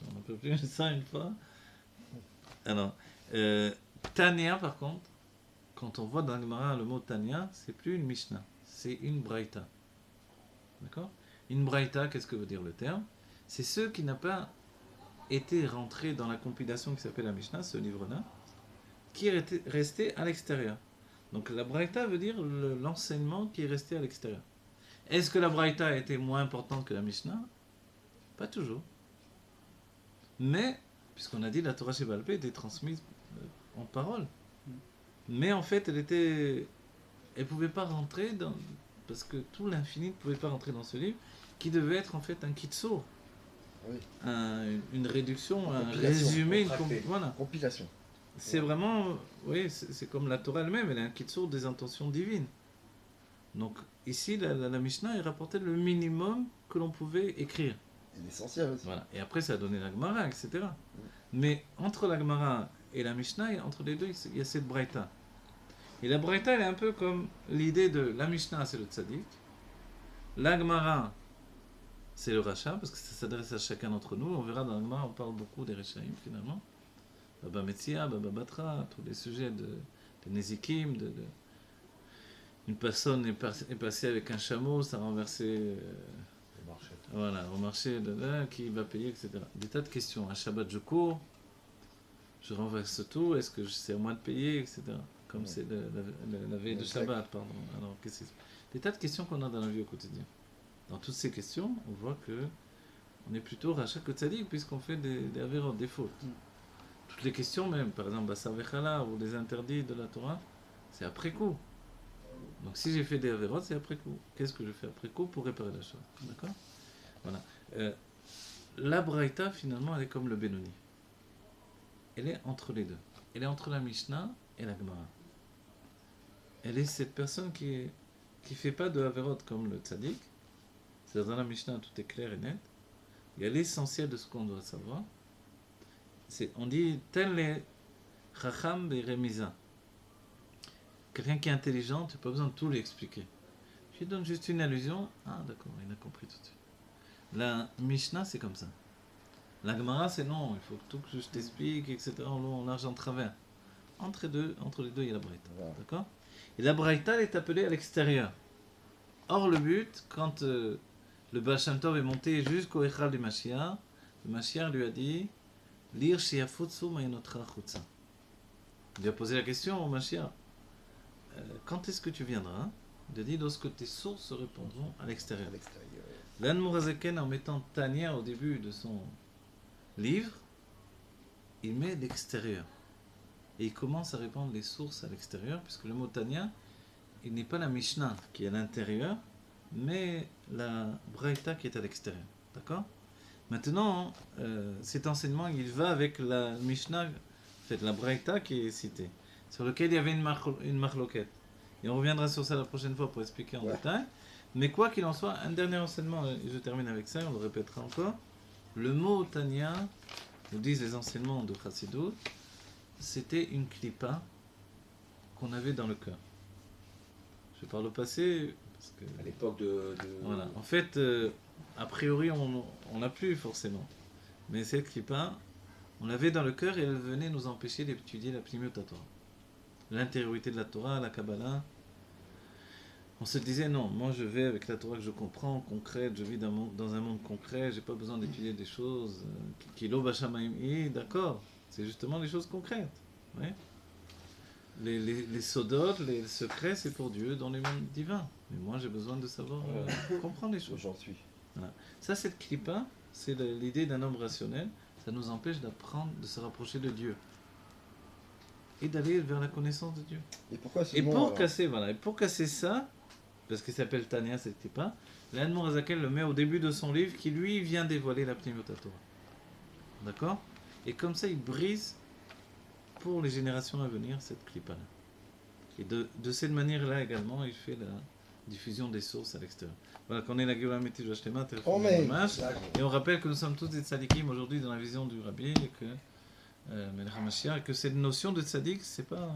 on n'en peut plus. 101 fois. Alors, Tanya, par contre, quand on voit dans le Gemara le mot Tanya, c'est plus une Mishnah, c'est une Braïta. D'accord? Une Braïta, qu'est-ce que veut dire le terme? C'est ceux qui n'ont pas été rentrés dans la compilation qui s'appelle la Mishnah, ce livre-là, qui est resté à l'extérieur. Donc la Braïta veut dire l'enseignement qui est resté à l'extérieur. Est-ce que la Braïta a été moins importante que la Mishnah? Pas toujours. Mais, puisqu'on a dit la Torah chez Baal Pé était transmise en parole. Mais en fait, elle pouvait pas rentrer dans, parce que tout l'infini ne pouvait pas rentrer dans ce livre, qui devait être en fait un kitsour, Oui. une réduction, un Compilation, résumé, contracté. voilà. Compilation. C'est vraiment, oui, c'est comme la Torah elle-même, elle est un kitsour des intentions divines. Donc ici, la Mishnah, elle rapportait le minimum que l'on pouvait écrire. Et l'essentiel aussi. Voilà. Et après, ça a donné la Gemara, etc. Mais entre la Gemara et la Mishnah, entre les deux, il y a cette Braïta. Et la Braïta, elle est un peu comme l'idée de la Mishnah, c'est le Tzadik. La Gemara, c'est le Racha, parce que ça s'adresse à chacun d'entre nous. On verra dans la Gemara, on parle beaucoup des Rechaïm finalement. Baba Metzia, Baba Batra, tous les sujets de Nezikim, une personne est passée avec un chameau, ça a renversé voilà, au marché, qui va payer, etc. Des tas de questions. Un Shabbat, je cours, je renverse tout, est-ce que c'est à moi de payer, etc. Comme c'est la veille de Shabbat, pardon. Alors, qu'est-ce que c'est ? Des tas de questions qu'on a dans la vie au quotidien. Dans toutes ces questions, on voit que on est plutôt rachat que tzaddik, puisqu'on fait des avérotes, des fautes. Toutes les questions même, par exemple, Basar Vechala ou les interdits de la Torah, c'est après coup. Donc si j'ai fait des avérotes, c'est après coup. Qu'est-ce que je fais après coup pour réparer la chose ? D'accord ? Voilà. La Braïta, finalement, elle est comme le Benoni. Elle est entre les deux. Elle est entre la Mishnah et la Gemara. Elle est cette personne qui fait pas de averot comme le tzaddik. C'est-à-dire dans la Mishnah, tout est clair et net. Il y a l'essentiel de ce qu'on doit savoir. On dit tel les chacham et remisa. Quelqu'un qui est intelligent, tu n'as pas besoin de tout lui expliquer. Je lui donne juste une allusion. Ah d'accord, il a compris tout de suite. La Mishnah, c'est comme ça. La Gemara, c'est non, il faut tout que je t'explique, etc. En long, en large, en travers. Entre les deux, il y a la Braïta. Voilà. D'accord ? Et la Braïta, elle est appelée à l'extérieur. Or, le but, quand le Baal Shem Tov est monté jusqu'au Echal du Mashiach, le Mashiach lui a dit Lir shiafutsu ma'inotra chutza. Il lui a posé la question au Mashiach quand est-ce que tu viendras ? Il a dit lorsque tes sources se répondront à l'extérieur. À l'extérieur. L'Anne Mourazaken, en mettant Tania au début de son livre, il met l'extérieur. Et il commence à répandre les sources à l'extérieur, puisque le mot Tania, il n'est pas la Mishnah qui est à l'intérieur, mais la Braïta qui est à l'extérieur. D'accord ? Maintenant, cet enseignement, il va avec la Mishnah, en fait, la Braïta qui est citée, sur lequel il y avait une marloquette. Et on reviendra sur ça la prochaine fois pour expliquer en détail. Mais quoi qu'il en soit, un dernier enseignement, et je termine avec ça, on le répétera encore. Le mot Tania, nous disent les enseignements de Chassidut, c'était une clipa qu'on avait dans le cœur. Je parle au passé, parce que... À l'époque de... Voilà. En fait, a priori, on n'a plus forcément. Mais cette clipa, on l'avait dans le cœur et elle venait nous empêcher d'étudier la Pnimiut Torah. L'intériorité de la Torah, la Kabbalah. On se disait non, moi je vais avec la Torah que je comprends, concrète, je vis dans un monde concret, j'ai pas besoin d'étudier des choses qui l'obachamaim, d'accord, c'est justement des choses concrètes. Ouais. Les sodotes, les secrets, c'est pour Dieu dans les mondes divins. Mais moi j'ai besoin de savoir comprendre les choses. J'en suis. Voilà. Ça, cette clipa, c'est l'idée d'un homme rationnel, ça nous empêche d'apprendre, de se rapprocher de Dieu. Et d'aller vers la connaissance de Dieu. Et pourquoi ce Et mot, pour alors casser, voilà, et pour casser ça, parce qu'il s'appelle Tania, c'était pas, l'Anne Mourazakel le met au début de son livre, qui lui vient dévoiler la Pnimiut Torah. D'accord ? Et comme ça, il brise pour les générations à venir cette clipa-là. Et de cette manière-là également, il fait la diffusion des sources à l'extérieur. Voilà, qu'on est la Géoula Métis Vashlema, et on rappelle que nous sommes tous des tzadikim aujourd'hui dans la vision du Rabbi, et que Melech HaMashiach, et que cette notion de tzaddik, c'est pas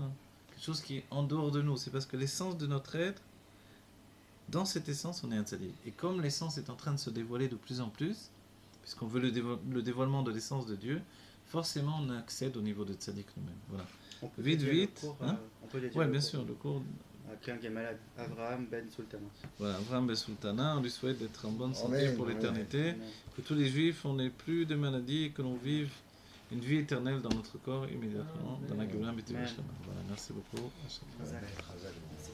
quelque chose qui est en dehors de nous, c'est parce que l'essence de notre être, dans cette essence, on est un tzaddik. Et comme l'essence est en train de se dévoiler de plus en plus, puisqu'on veut le dévoilement de l'essence de Dieu, forcément on accède au niveau de tzaddik nous-mêmes. Voilà. On peut Vite, dédier vite. le cours, Hein on peut dédier Ouais, le bien cours sûr, le cours. à quelqu'un qui est malade. Avraham Ben Sultana. Voilà, Avraham Ben Sultana, on lui souhaite d'être en bonne santé Amen, pour amen. l'éternité, Amen. que tous les juifs, on n'ait plus de maladies et que l'on vive une vie éternelle dans notre corps immédiatement, dans la Géoula Métis Amen. Vashlema. Voilà, merci beaucoup. Chazal.